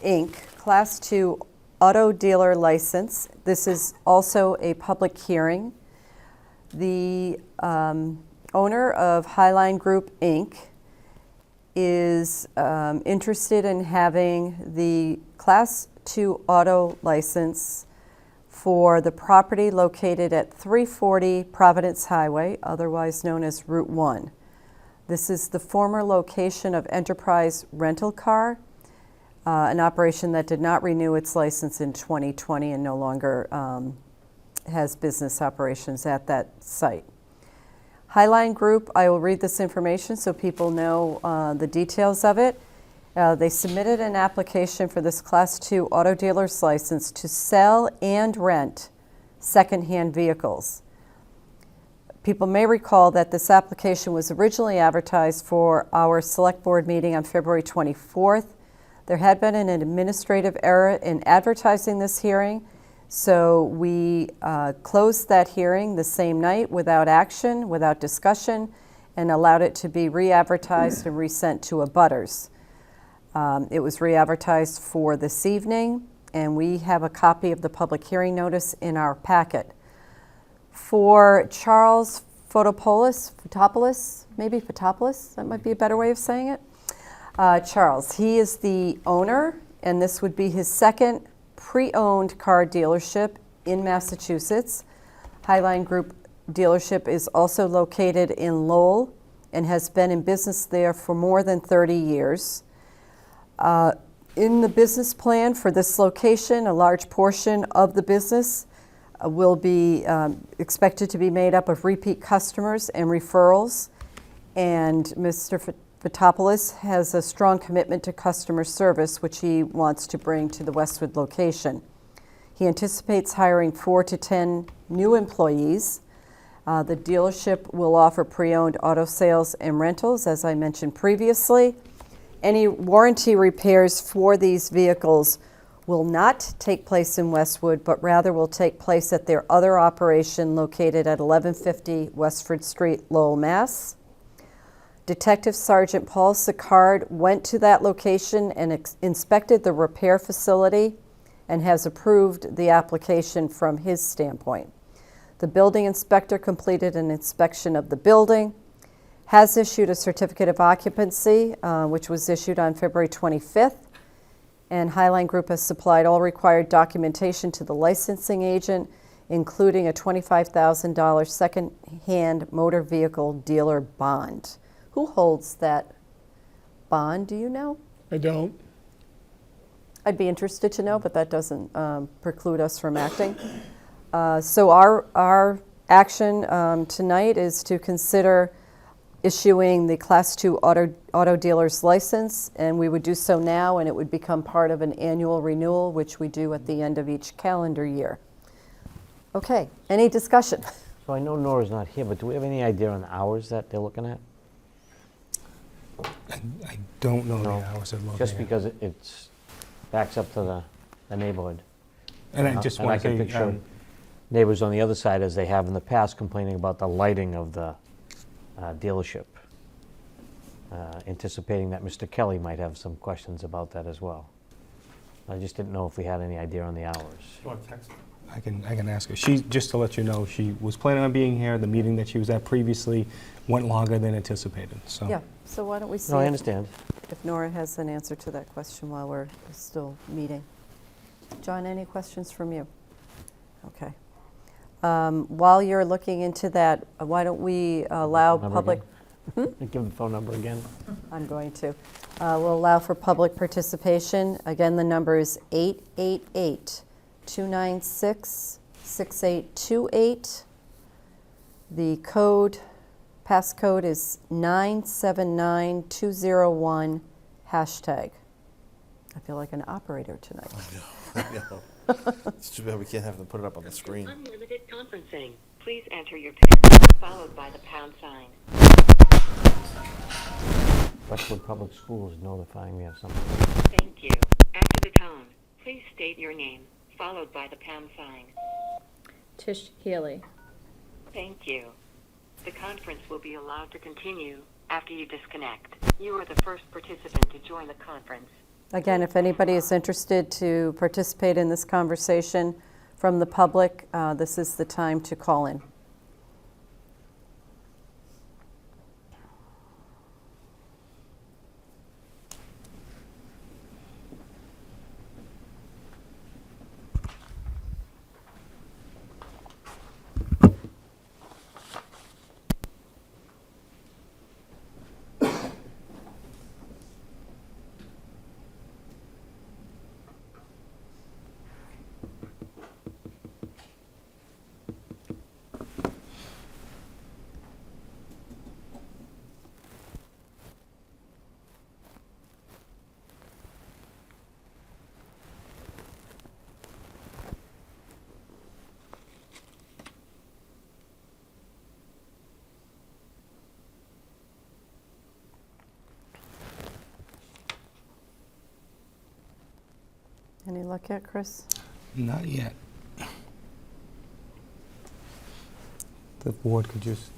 S1: Inc., Class 2 Auto Dealer License. This is also a public hearing. The owner of Highline Group, Inc. is interested in having the Class 2 auto license for the property located at 340 Providence Highway, otherwise known as Route 1. This is the former location of Enterprise Rental Car, an operation that did not renew its license in 2020 and no longer has business operations at that site. Highline Group, I will read this information so people know the details of it. They submitted an application for this Class 2 auto dealer's license to sell and rent secondhand vehicles. People may recall that this application was originally advertised for our Select Board meeting on February 24th. There had been an administrative error in advertising this hearing, so we closed that hearing the same night without action, without discussion, and allowed it to be re-advertised and resent to abutters. It was re-advertised for this evening, and we have a copy of the public hearing notice in our packet. For Charles Fotopoulos, that might be a better way of saying it. Charles, he is the owner, and this would be his second pre-owned car dealership in Massachusetts. Highline Group dealership is also located in Lowell and has been in business there for more than 30 years. In the business plan for this location, a large portion of the business will be expected to be made up of repeat customers and referrals. And Mr. Fotopoulos has a strong commitment to customer service, which he wants to bring to the Westwood location. He anticipates hiring 4 to 10 new employees. The dealership will offer pre-owned auto sales and rentals, as I mentioned previously. Any warranty repairs for these vehicles will not take place in Westwood, but rather will take place at their other operation located at 1150 Westford Street, Lowell, Mass. Detective Sergeant Paul Sicard went to that location and inspected the repair facility and has approved the application from his standpoint. The building inspector completed an inspection of the building, has issued a certificate of occupancy, which was issued on February 25th, and Highline Group has supplied all required documentation to the licensing agent, including a $25,000 second-hand motor vehicle dealer bond. Who holds that bond, do you know?
S5: I don't.
S1: I'd be interested to know, but that doesn't preclude us from acting. So our action tonight is to consider issuing the Class 2 auto dealer's license, and we would do so now, and it would become part of an annual renewal, which we do at the end of each calendar year. Okay, any discussion?
S4: So I know Nora's not here, but do we have any idea on the hours that they're looking at?
S6: I don't know
S4: No.
S6: the hours they're looking
S4: Just
S6: at.
S4: because it's backs up to the neighborhood.
S6: And I just
S4: And
S6: want
S4: I
S6: to
S4: can
S6: say,
S4: picture neighbors on the other side, as they have in the past, complaining about the lighting of the dealership, anticipating that Mr. Kelly might have some questions about that as well. I just didn't know if we had any idea on the hours.
S6: I can ask her. She, just to let you know, she was planning on being here. The meeting that she was at previously went longer than anticipated, so.
S1: Yeah, so why don't we see
S4: No, I
S1: if
S4: understand.
S1: Nora has an answer to that question while we're still meeting. John, any questions from you? Okay. While you're looking into that, why don't we allow
S4: Number
S1: public...
S4: Give the phone number again.
S1: I'm going to. We'll allow for public participation. Again, the number is 888-296-6828. The passcode is 979201#. I feel like an operator tonight.
S7: I know. It's too bad we can't have them put it up on the screen.
S9: Unlimited conferencing. Please enter your PIN, followed by the pound sign.
S4: Westwood Public Schools is notifying me of something.
S9: Thank you. After the tone, please state your name, followed by the pound sign.
S2: Tish Healy.
S9: Thank you. The conference will be allowed to continue after you disconnect. You are the first participant to join the conference.
S1: Again, if anybody is interested to participate in this conversation from the public, this is the time to call in. Any luck yet, Chris?
S6: Not yet. The board could just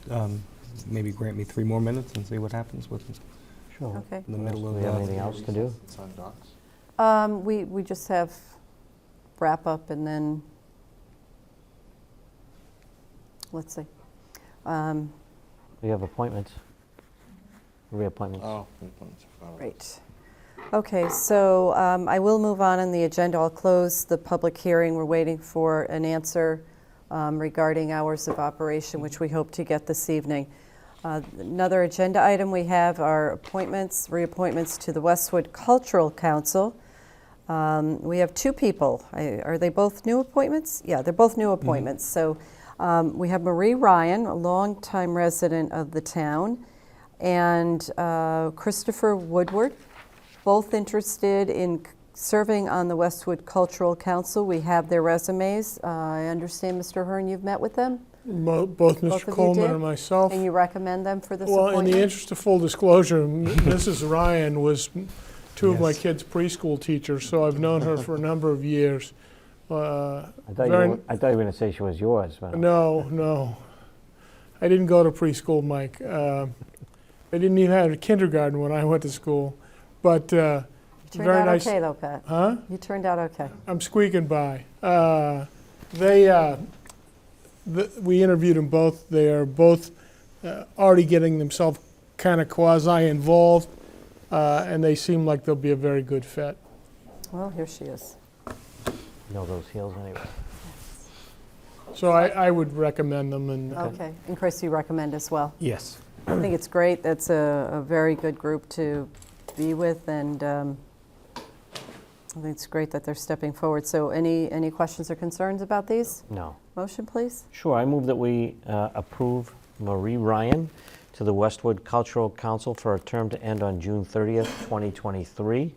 S6: maybe grant me 3 more minutes and see what happens with
S4: Sure.
S1: Okay.
S6: in the middle
S4: Do
S6: of
S4: we have anything else to do?
S7: It's on docs.
S1: We just have wrap up and then, let's see.
S4: We have appointments. Reappointments.
S7: Oh.
S1: Right. Okay, so I will move on the agenda. I'll close the public hearing. We're waiting for an answer regarding hours of operation, which we hope to get this evening. Another agenda item we have are appointments, reappointments to the Westwood Cultural Council. We have 2 people. Are they both new appointments? Yeah, they're both new appointments. So we have Mwra Ryan, a longtime resident of the town, and Christopher Woodward, both interested in serving on the Westwood Cultural Council. We have their resumes. I understand, Mr. Hearn, you've met with them?
S5: Both
S1: Both
S5: Mr.
S1: of you
S5: Coleman
S1: did?
S5: and myself.
S1: And you recommend them for this
S5: Well,
S1: appointment?
S5: in the interest of full disclosure, Mrs. Ryan was 2 of my
S6: Yes.
S5: kids' preschool teachers, so I've known her for a number of years.
S4: I thought you
S5: Very-
S4: were going to say she was yours, but
S5: No. I didn't go to preschool, Mike. I didn't even have a kindergarten when I went to school. But
S1: You turned
S5: very
S1: out
S5: nice.
S1: okay, though, Pat.
S5: Huh?
S1: You turned out okay.
S5: I'm squeaking by. We interviewed them both. They are both already getting themselves kind of quasi-involved, and they seem like they'll be a very good fit.
S1: Well, here she is.
S4: you know those heels anyway.
S5: So I would recommend them. And
S1: Okay. And Chris, you recommend as well?
S6: Yes.
S1: I think it's great. That's a very good group to be with, and I think it's great that they're stepping forward. So any questions or concerns about these?
S4: No.
S1: Motion, please.
S4: Sure, I move that we approve Mwra Ryan to the Westwood Cultural Council for a term to end on June 30th, 2023,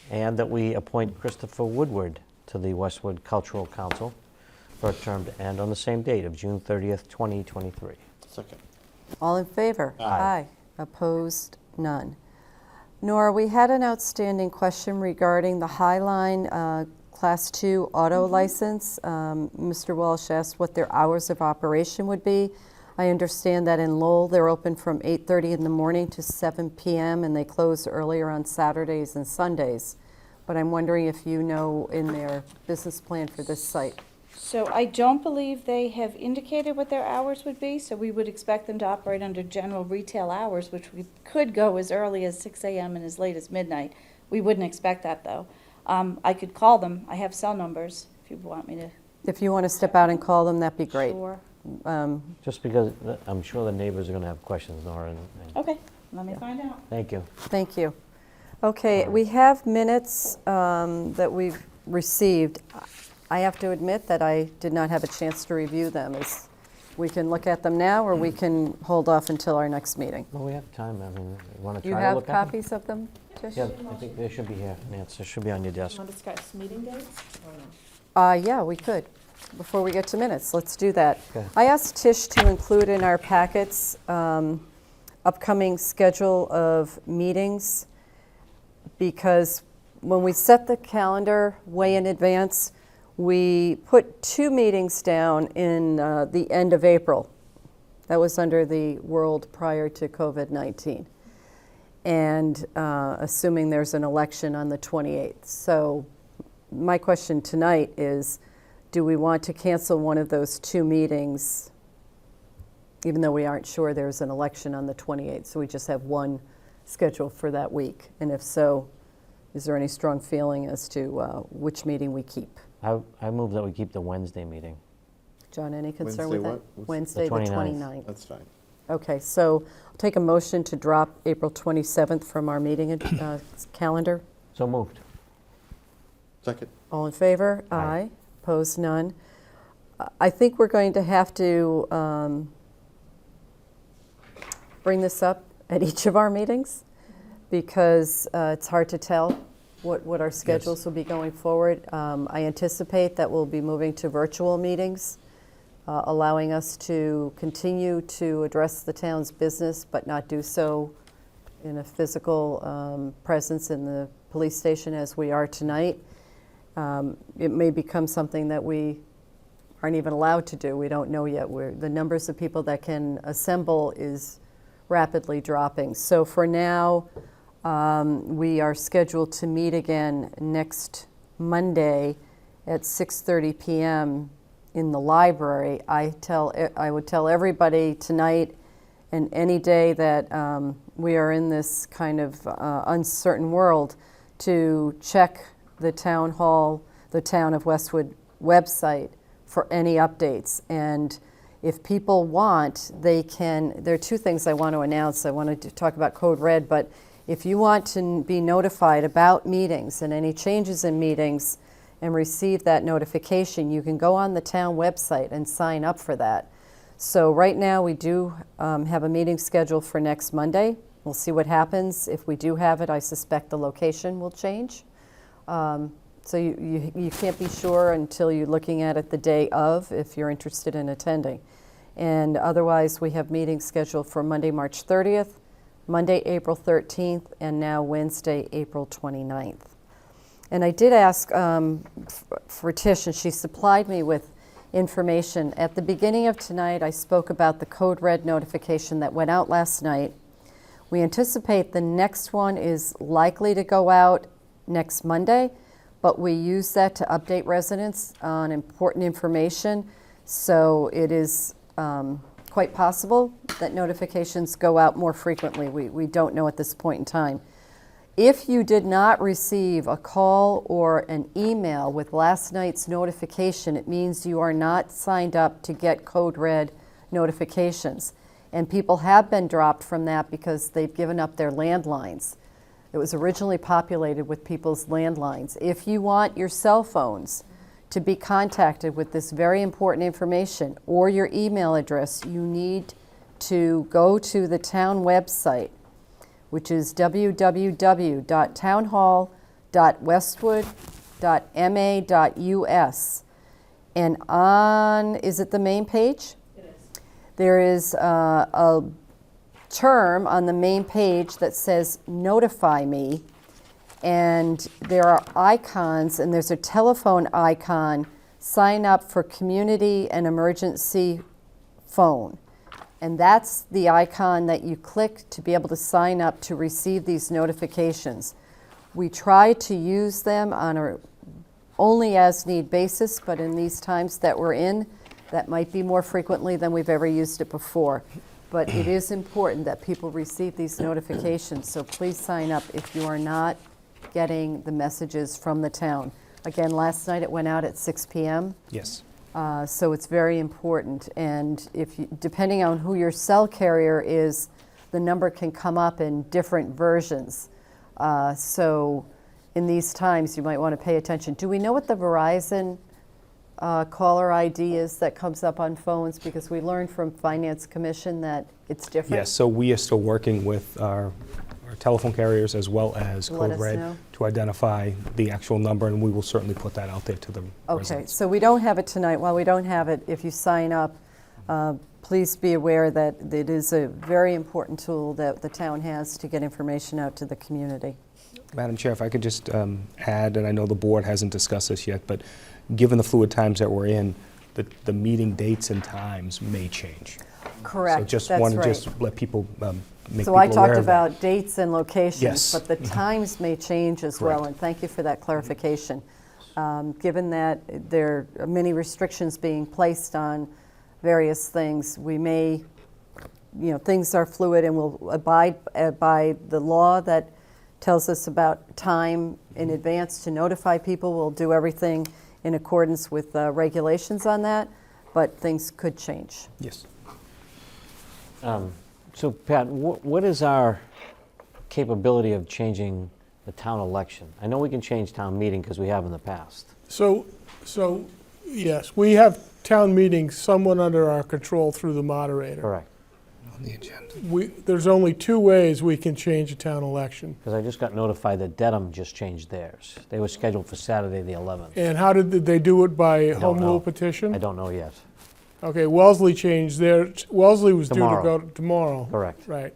S4: and that we appoint Christopher Woodward to the Westwood Cultural Council for a term to end on the same date of June 30th, 2023.
S7: Second.
S1: All in favor?
S4: Aye.
S1: Opposed? None. Nora, we had an outstanding question regarding the Highline Class 2 auto license. Mr. Walsh asked what their hours of operation would be. I understand that in Lowell, they're open from 8:30 in the morning to 7 p.m., and they close earlier on Saturdays and Sundays. But I'm wondering if you know in their business plan for this site.
S2: So I don't believe they have indicated what their hours would be, so we would expect them to operate under general retail hours, which we could go as early as 6 a.m. and as late as midnight. We wouldn't expect that, though. I could call them. I have cell numbers if you want me to.
S1: If you want to step out and call them, that'd be great.
S2: Sure.
S4: Just because I'm sure the neighbors are going to have questions, Nora, and
S2: Okay, let me find out.
S4: thank you.
S1: Thank you. Okay, we have minutes that we've received. I have to admit that I did not have a chance to review them. We can look at them now, or we can hold off until our next meeting.
S4: Well, we have time. I mean, you want to
S1: Do you
S4: try to
S1: have
S4: look at them?
S1: copies of them, Tish?
S4: Yeah, I think they should be here, Nance. They should be on your desk.
S2: Want to discuss meeting dates or no?
S1: Yeah, we could. Before we get to minutes, let's do that.
S4: Okay.
S1: I asked Tish to include in our packets upcoming schedule of meetings, because when we set the calendar way in advance, we put 2 meetings down in the end of April. That was under the world prior to COVID-19. And assuming there's an election on the 28th. So my question tonight is, do we want to cancel one of those 2 meetings, even though we aren't sure there's an election on the 28th? So we just have one scheduled for that week. And if so, is there any strong feeling as to which meeting we keep?
S4: I move that we keep the Wednesday meeting.
S1: John, any concern
S7: Wednesday
S1: with that?
S7: what? What's-
S1: Wednesday, the
S4: 29th.
S1: 29th.
S7: That's fine.
S1: Okay, so I'll take a motion to drop April 27th from our meeting calendar.
S4: So moved.
S7: Second.
S1: All in favor?
S4: Aye.
S1: Opposed? None. I think we're going to have to bring this up at each of our meetings, because it's hard to tell what our schedules will be going forward. I anticipate that we'll be moving to virtual meetings, allowing us to continue to address the town's business, but not do so in a physical presence in the police station as we are tonight. It may become something that we aren't even allowed to do. We don't know yet. The numbers of people that can assemble is rapidly dropping. So for now, we are scheduled to meet again next Monday at 6:30 p.m. in the library. I would tell everybody tonight and any day that we are in this kind of uncertain world to check the town hall, the Town of Westwood website for any updates. And if people want, they can, there are two things I want to announce. I wanted to talk about Code Red, but if you want to be notified about meetings and any changes in meetings and receive that notification, you can go on the town website and sign up for that. So right now we do have a meeting scheduled for next Monday. We'll see what happens. If we do have it, I suspect the location will change. So you can't be sure until you're looking at it the day of if you're interested in attending. And otherwise, we have meetings scheduled for Monday, March 30th, Monday, April 13th, and now Wednesday, April 29th. And I did ask for Tish, and she supplied me with information. At the beginning of tonight, I spoke about the Code Red notification that went out last night. We anticipate the next one is likely to go out next Monday, but we use that to update residents on important information. So it is quite possible that notifications go out more frequently. We don't know at this point in time. If you did not receive a call or an email with last night's notification, it means you are not signed up to get Code Red notifications. And people have been dropped from that because they've given up their landlines. It was originally populated with people's landlines. If you want your cell phones to be contacted with this very important information or your email address, you need to go to the town website, which is www.townhall.westwood.ma.us. And on, is it the main page? It is. There is a term on the main page that says notify me, and there are icons, and there's a telephone icon, sign up for community and emergency phone. And that's the icon that you click to be able to sign up to receive these notifications. We try to use them on a only as need basis, but in these times that we're in, that might be more frequently than we've ever used it before. But it is important that people receive these notifications, so please sign up if you are not getting the messages from the town. Again, last night it went out at 6 p.m.
S6: Yes.
S1: So it's very important, and if you, depending on who your cell carrier is, the number can come up in different versions. So in these times, you might want to pay attention. Do we know what the Verizon caller ID is that comes up on phones? Because we learned from Finance Commission that it's different.
S6: Yes, so we are still working with our telephone carriers as well as
S1: Let
S6: Code
S1: us
S6: Red
S1: know.
S6: to identify the actual number, and we will certainly put that out there to the
S1: Okay,
S6: residents.
S1: so we don't have it tonight. While we don't have it, if you sign up, please be aware that it is a very important tool that the town has to get information out to the community.
S6: Madam Chair, if I could just add, and I know the board hasn't discussed this yet, but given the fluid times that we're in, the meeting dates and times may change.
S1: Correct,
S6: So just
S1: that's
S6: want to
S1: right.
S6: just let people, make
S1: So
S6: people
S1: I
S6: aware
S1: talked
S6: of that.
S1: about dates and locations,
S6: Yes.
S1: but the times may change as well,
S6: Correct.
S1: and thank you for that clarification. Given that there are many restrictions being placed on various things, we may, things are fluid, and we'll abide by the law that tells us about time in advance to notify people. We'll do everything in accordance with regulations on that, but things could change.
S6: Yes.
S4: So Pat, what is our capability of changing the town election? I know we can change town meeting because we have in the past.
S5: So yes, we have town meetings somewhat under our control through the moderator.
S4: Correct.
S6: On the agenda.
S5: There's only two ways we can change a town election.
S4: Because I just got notified that Dedham just changed theirs. They were scheduled for Saturday, the 11th.
S5: And how did they do it, by
S4: don't
S5: home rule
S4: know.
S5: petition?
S4: I don't know yet.
S5: Okay, Wellesley changed Wellesley was due to
S4: Tomorrow.
S5: go tomorrow.
S4: Correct.
S5: Right.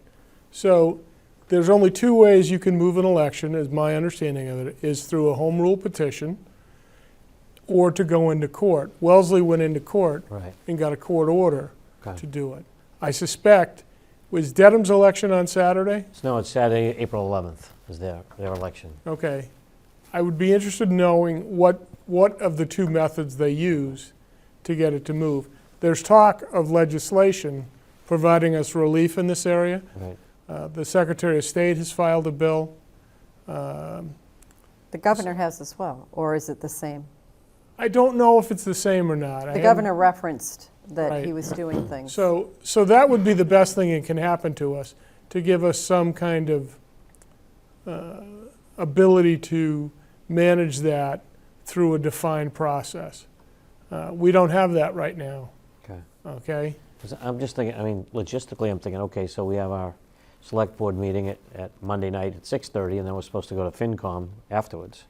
S5: So there's only two ways you can move an election, is my understanding of it, is through a home rule petition, or to go into court. Wellesley went into court
S4: Right.
S5: and got a court order
S4: Okay.
S5: to do it. I suspect, was Dedham's election on Saturday?
S4: No, it's Saturday, April 11th is their election.
S5: Okay. I would be interested in knowing what of the two methods they use to get it to move. There's talk of legislation providing us relief in this area.
S4: Right.
S5: The Secretary of State has filed a bill.
S1: The governor has as well, or is it the same?
S5: I don't know if it's the same or not. I
S1: The
S5: haven't-
S1: governor referenced that he
S5: Right.
S1: was doing things.
S5: So that would be the best thing that can happen to us, to give us some kind of ability to manage that through a defined process. We don't have that right now,
S4: Okay.
S5: okay?
S4: 'Cause I'm just thinking, I mean, logistically, I'm thinking, okay, so we have our select board meeting at Monday night at 6:30, and then we're supposed to go to FinCom afterwards.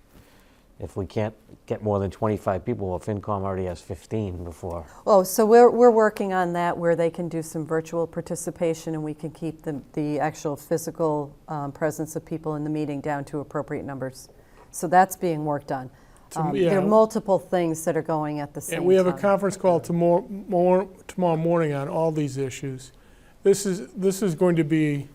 S4: If we can't get more than 25 people, well, FinCom already has 15 before.
S1: Oh, so we're working on that where they can do some virtual participation and we can keep the actual physical presence of people in the meeting down to appropriate numbers. So that's being worked on.
S5: yeah.
S1: There are multiple things that are going at the same
S5: And
S1: time.
S5: we have a conference call tomorrow morning on all these issues. This is going to be,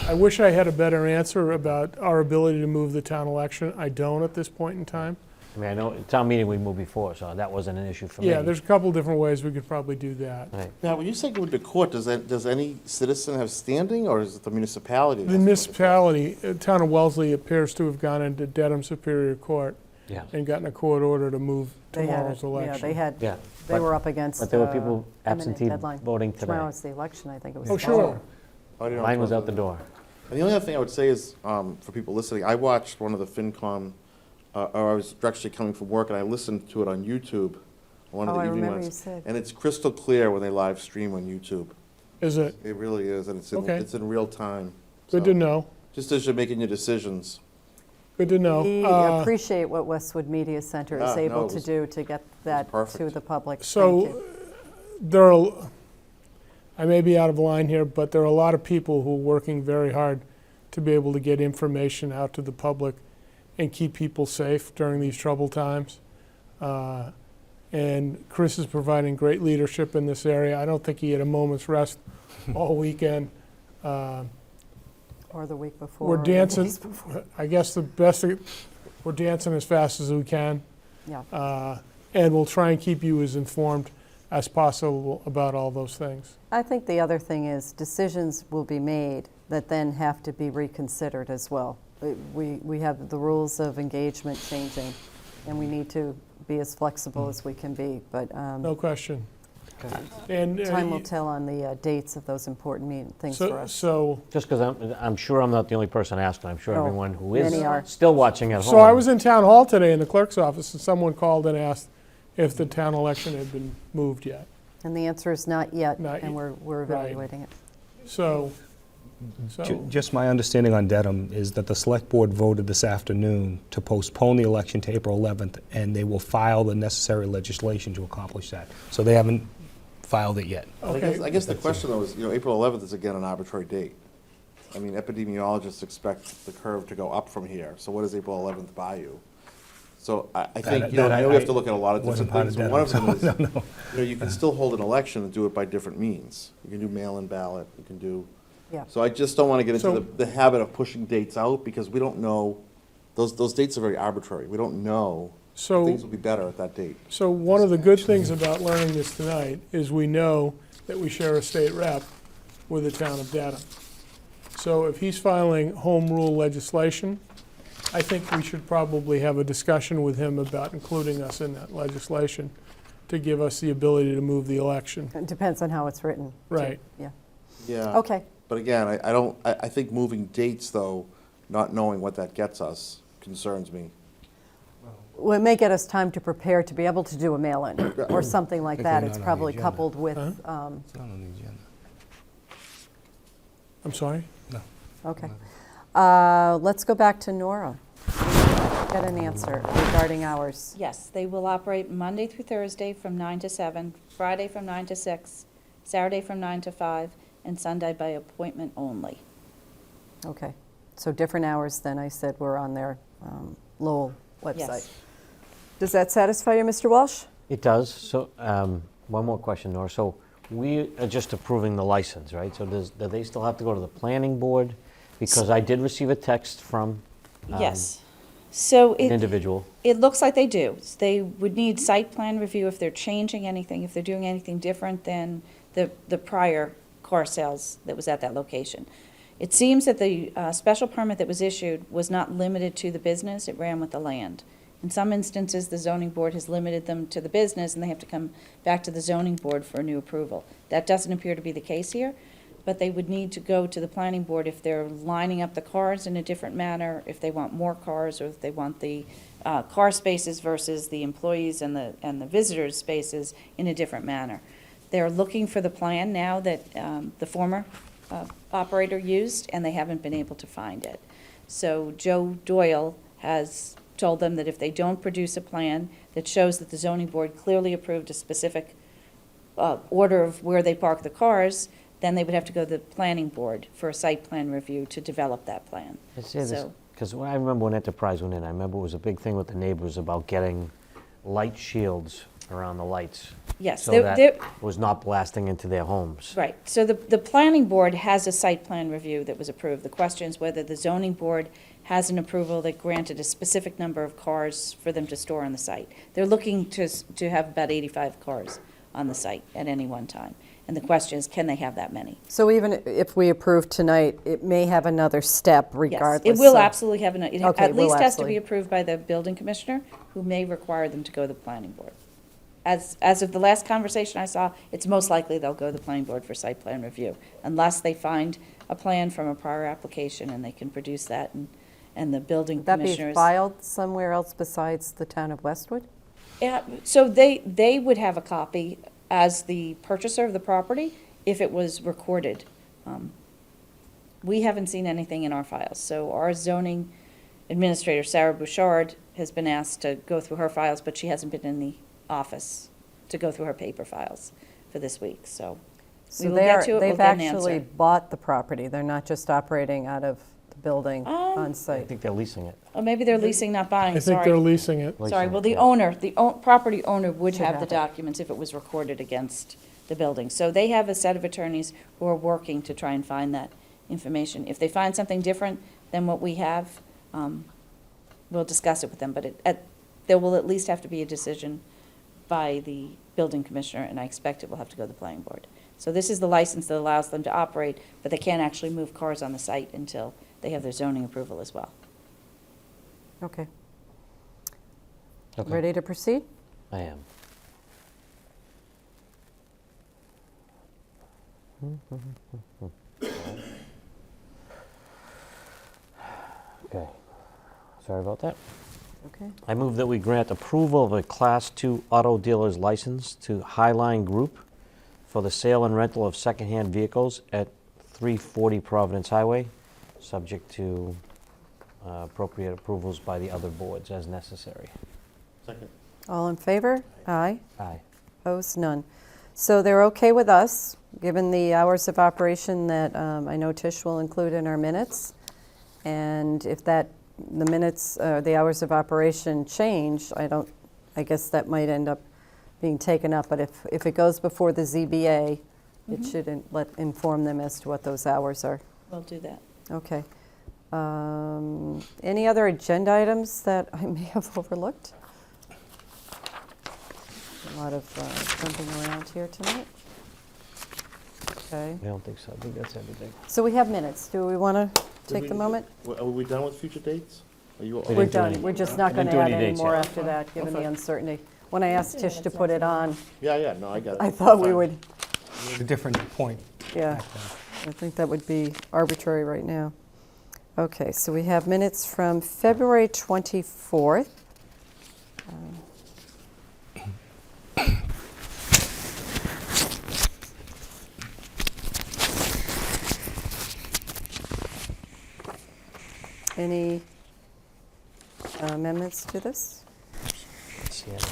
S5: I wish I had a better answer about our ability to move the town election. I don't at this point in time.
S4: I mean, I know at town meeting we moved before, so that wasn't an issue for me.
S5: Yeah, there's a couple different ways we could probably do that.
S4: Right.
S7: Now, when you say go to court, does any citizen have standing, or is it the municipality? that
S5: The
S7: has to go to court?
S5: municipality, town of Wellesley appears to have gone into Dedham Superior Court
S4: Yeah.
S5: and gotten a court order to move
S1: They had
S5: tomorrow's
S1: it.
S5: election.
S1: Yeah, they had,
S4: Yeah.
S1: they
S4: But-
S1: were up against
S4: But there were people
S1: imminent
S4: absentee
S1: deadline.
S4: voting today.
S1: Tomorrow's the election, I think it was.
S5: Oh, sure.
S7: I didn't know
S4: Mine
S7: if it
S4: was out the door.
S7: And the only other thing I would say is, for people listening, I watched one of the FinCom, or I was actually coming from work, and I listened to it on YouTube, one of
S1: Oh,
S7: the
S1: I
S7: evening
S1: remember you
S7: ones.
S1: said.
S7: And it's crystal clear when they live stream on YouTube.
S5: Is it?
S7: It really is, and
S5: Okay.
S7: it's in real time.
S5: Good
S7: So,
S5: to know.
S7: Just as you're making your decisions.
S5: Good to know.
S1: We appreciate what Westwood Media Center is
S7: Yeah, no,
S1: able
S7: it
S1: to
S7: was-
S1: do to get that to
S7: perfect.
S1: the public. Thank
S5: So
S1: you.
S5: there are, I may be out of line here, but there are a lot of people who are working very hard to be able to get information out to the public and keep people safe during these troubled times. And Chris is providing great leadership in this area. I don't think he had a moment's rest all weekend.
S1: Or the week before.
S5: We're
S1: or the
S5: dancing,
S1: days before.
S5: I guess the best, we're dancing as fast as we can.
S1: Yeah.
S5: And we'll try and keep you as informed as possible about all those things.
S1: I think the other thing is decisions will be made that then have to be reconsidered as well. We have the rules of engagement changing, and we need to be as flexible as we can be, but
S5: No question. And
S1: time will tell on the dates of those important things for us.
S5: So
S4: Just because I'm sure I'm not the only person asking, I'm sure
S1: No,
S4: everyone who is
S1: many are.
S4: still watching at home.
S5: I was in town hall today in the clerk's office, and someone called and asked if the town election had been moved yet.
S1: And the answer is not yet,
S5: Not
S1: and
S5: yet.
S1: we're evaluating it.
S5: So,
S6: Just my understanding on Dedham is that the select board voted this afternoon to postpone the election to April 11th, and they will file the necessary legislation to accomplish that. So they haven't filed it yet.
S5: okay.
S7: I guess the question though is, April 11th is again an arbitrary date. I mean, epidemiologists expect the curve to go up from here, so what does April 11th buy you? So I think,
S6: that
S7: I know we have
S6: I
S7: to look at a lot of
S6: wasn't
S7: different
S6: part
S7: things,
S6: of
S7: but one of
S6: Dedham,
S7: them is, you can still hold an election and do it by different means. You can do mail-in ballot, you can do,
S1: Yeah.
S7: so I just don't want to get into
S5: So-
S7: the habit of pushing dates out, because we don't know, those dates are very arbitrary. We don't know if
S5: So,
S7: things will be better at that date.
S5: so one of the good things about learning this tonight is we know that we share a state rep with the town of Dedham. So if he's filing home rule legislation, I think we should probably have a discussion with him about including us in that legislation to give us the ability to move the election.
S1: It depends on how it's written. too.
S5: Right.
S1: Yeah.
S7: Yeah.
S1: Okay.
S7: But again, I think moving dates, though, not knowing what that gets us, concerns me.
S1: Well, it may get us time to prepare to be able to do a mail-in or something like that.
S6: Hopefully
S1: It's
S6: not on the
S1: probably
S6: agenda.
S1: coupled with,
S5: Huh?
S6: It's not on the agenda.
S5: I'm sorry?
S1: okay. Let's go back to Nora. Get an answer regarding hours.
S2: Yes, they will operate Monday through Thursday from 9 to 7, Friday from 9 to 6, Saturday from 9 to 5, and Sunday by appointment only.
S1: Okay. So different hours than I said were on their Lowell website.
S2: Yes.
S1: Does that satisfy you, Mr. Walsh?
S4: It does. So, one more question, Nora. So we are just approving the license, right? So do they still have to go to the planning board? Because I did receive a text from
S2: Yes. So
S4: an individual.
S2: it looks like they do. They would need site plan review if they're changing anything, if they're doing anything different than the prior car sales that was at that location. It seems that the special permit that was issued was not limited to the business, it ran with the land. In some instances, the zoning board has limited them to the business, and they have to come back to the zoning board for a new approval. That doesn't appear to be the case here, but they would need to go to the planning board if they're lining up the cars in a different manner, if they want more cars, or if they want the car spaces versus the employees and the visitors' spaces in a different manner. They're looking for the plan now that the former operator used, and they haven't been able to find it. So Joe Doyle has told them that if they don't produce a plan that shows that the zoning board clearly approved a specific order of where they park the cars, then they would have to go to the planning board for a site plan review to develop that plan. So-
S4: Because I remember when Enterprise went in, I remember it was a big thing with the neighbors about getting light shields around the lights.
S2: Yes,
S4: So
S2: they're-
S4: that was not blasting into their homes.
S2: Right, so the planning board has a site plan review that was approved. The question is whether the zoning board has an approval that granted a specific number of cars for them to store on the site. They're looking to have about 85 cars on the site at any one time. And the question is, can they have that many?
S1: So even if we approve tonight, it may have another step regardless.
S2: Yes, it will
S1: of-
S2: absolutely have, it
S1: Okay,
S2: at
S1: will
S2: least has to
S1: absolutely.
S2: be approved by the building commissioner, who may require them to go to the planning board. As of the last conversation I saw, it's most likely they'll go to the planning board for site plan review, unless they find a plan from a prior application and they can produce that, and the building
S1: Would that be
S2: commissioners.
S1: filed somewhere else besides the town of Westwood?
S2: Yeah, so they would have a copy as the purchaser of the property if it was recorded. We haven't seen anything in our files, so our zoning administrator, Sarah Bouchard, has been asked to go through her files, but she hasn't been in the office to go through her paper files for this week, so we
S1: So
S2: will get to it, we'll
S1: they've
S2: get an
S1: actually
S2: answer.
S1: bought the property, they're not just operating out of the building on
S4: I
S1: site?
S4: think they're leasing it.
S2: Or maybe they're leasing, not buying,
S5: I think they're
S2: sorry.
S5: leasing it.
S2: Sorry, well, the
S4: Yeah.
S2: owner, property owner would
S1: Should
S2: have
S1: have
S2: the
S1: it.
S2: documents if it was recorded against the building. So they have a set of attorneys who are working to try and find that information. If they find something different than what we have, we'll discuss it with them, but there will at least have to be a decision by the building commissioner, and I expect it will have to go to the planning board. So this is the license that allows them to operate, but they can't actually move cars on the site until they have their zoning approval as well.
S1: Okay.
S4: Okay.
S1: Ready to proceed?
S4: I am. Okay. Sorry about that.
S1: Okay.
S4: I move that we grant approval of a Class 2 auto dealer's license to Highline Group for the sale and rental of secondhand vehicles at 340 Providence Highway, subject to appropriate approvals by the other boards as necessary.
S8: Second.
S1: All in favor? Aye.
S4: Aye.
S1: Opposed? None. So they're okay with us, given the hours of operation that I know Tish will include in our minutes. And if the minutes, the hours of operation change, I guess that might end up being taken up. But if it goes before the ZBA, it should inform them as to what those hours are.
S2: We'll do that.
S1: Okay. Any other agenda items that I may have overlooked? A lot of jumping around here tonight. Okay.
S4: I don't think so. I think that's everything.
S1: So we have minutes. Do we want to take the moment?
S8: Are we done with future dates? Are you?
S4: We
S1: We're
S4: didn't do
S1: done.
S4: any-
S1: We're just
S4: I
S1: not going
S4: didn't
S1: to
S4: do
S1: add
S4: any
S1: any
S4: dates
S1: more
S4: yet.
S1: after that, given the uncertainty. When I asked Tish to put it on,
S8: Yeah, no, I got it.
S1: I thought we
S8: Fine.
S1: would,
S6: It's a different point.
S1: yeah. I think that would be arbitrary right now. Okay, so we have minutes from February 24th. Any amendments to this?
S4: Let's see it.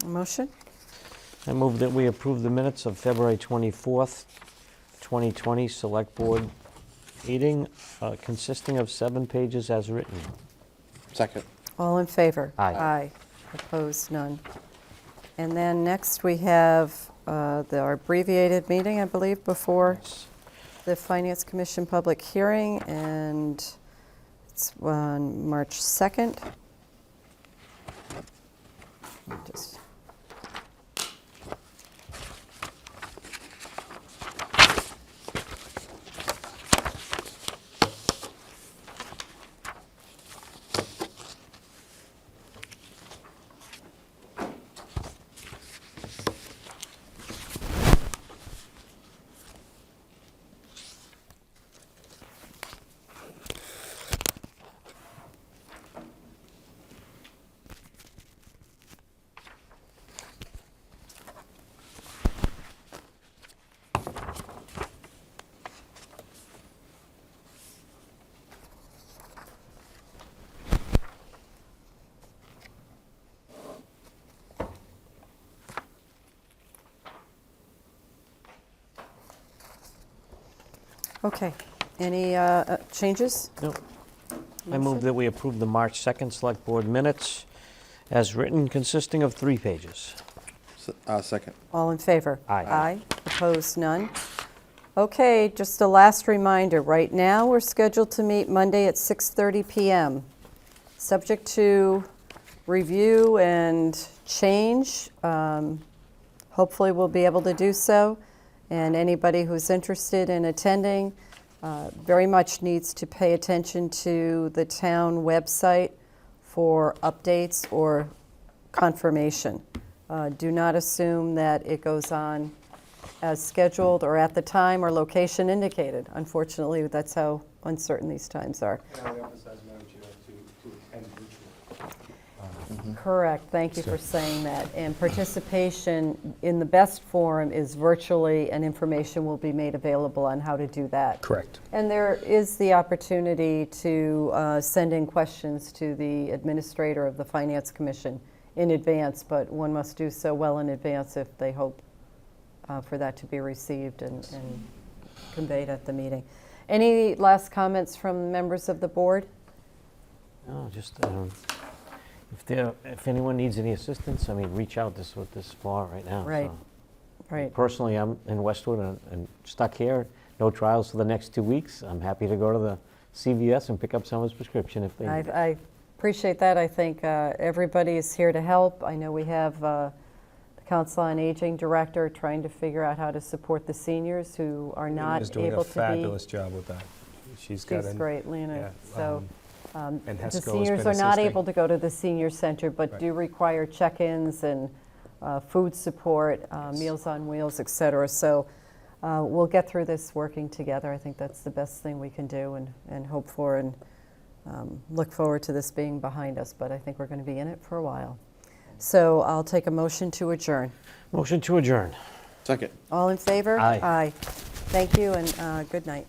S1: Motion?
S4: I move that we approve the minutes of February 24th, 2020 Select Board meeting consisting of 7 pages as written.
S8: Second.
S1: All in favor?
S4: Aye.
S1: Aye. Opposed, none. And then next we have our abbreviated meeting, I believe, before the Finance Commission public hearing, and it's on March 2nd. Just Okay, any changes?
S4: No. I move that we approve the March 2nd Select Board minutes as written, consisting of 3 pages.
S8: Second.
S1: All in favor?
S4: Aye.
S1: Aye. Opposed, none. Okay, just a last reminder, right now, we're scheduled to meet Monday at 6:30 PM. Subject to review and change, hopefully we'll be able to do so. And anybody who's interested in attending very much needs to pay attention to the town website for updates or confirmation. Do not assume that it goes on as scheduled or at the time or location indicated. Unfortunately, that's how uncertain these times are.
S6: And I would emphasize, Madam Chair, to attend virtually.
S1: Correct, thank you for saying that. And participation in the best forum is virtually, and information will be made available on how to do that.
S6: Correct.
S1: And there is the opportunity to send in questions to the administrator of the Finance Commission in advance, but one must do so well in advance if they hope for that to be received and conveyed at the meeting. Any last comments from members of the board?
S4: No, just, if anyone needs any assistance, I mean, reach out. This is what this is for right now.
S1: Right.
S4: So.
S1: Right.
S4: Personally, I'm in Westwood and stuck here. No trials for the next 2 weeks. I'm happy to go to the CVS and pick up someone's prescription if they need it.
S1: I appreciate that. I think everybody is here to help. I know we have the Council on Aging Director trying to figure out how to support the seniors who are not
S6: Is doing
S1: able
S6: a
S1: to be.
S6: fabulous job with that. She's got
S1: She's
S6: an-
S1: great, Lena.
S6: yeah,
S1: So
S6: and
S1: the
S6: Hesco has
S1: seniors
S6: been
S1: are not
S6: assisting.
S1: able to go to the senior center, but
S6: Right.
S1: do require check-ins and food support, Meals on Wheels, et cetera. So we'll get through this working together. I think that's the best thing we can do and hope for, and look forward to this being behind us. But I think we're going to be in it for a while. So I'll take a motion to adjourn.
S4: Motion to adjourn.
S8: Second.
S1: All in favor?
S4: Aye.
S1: Aye. Thank you, and good night.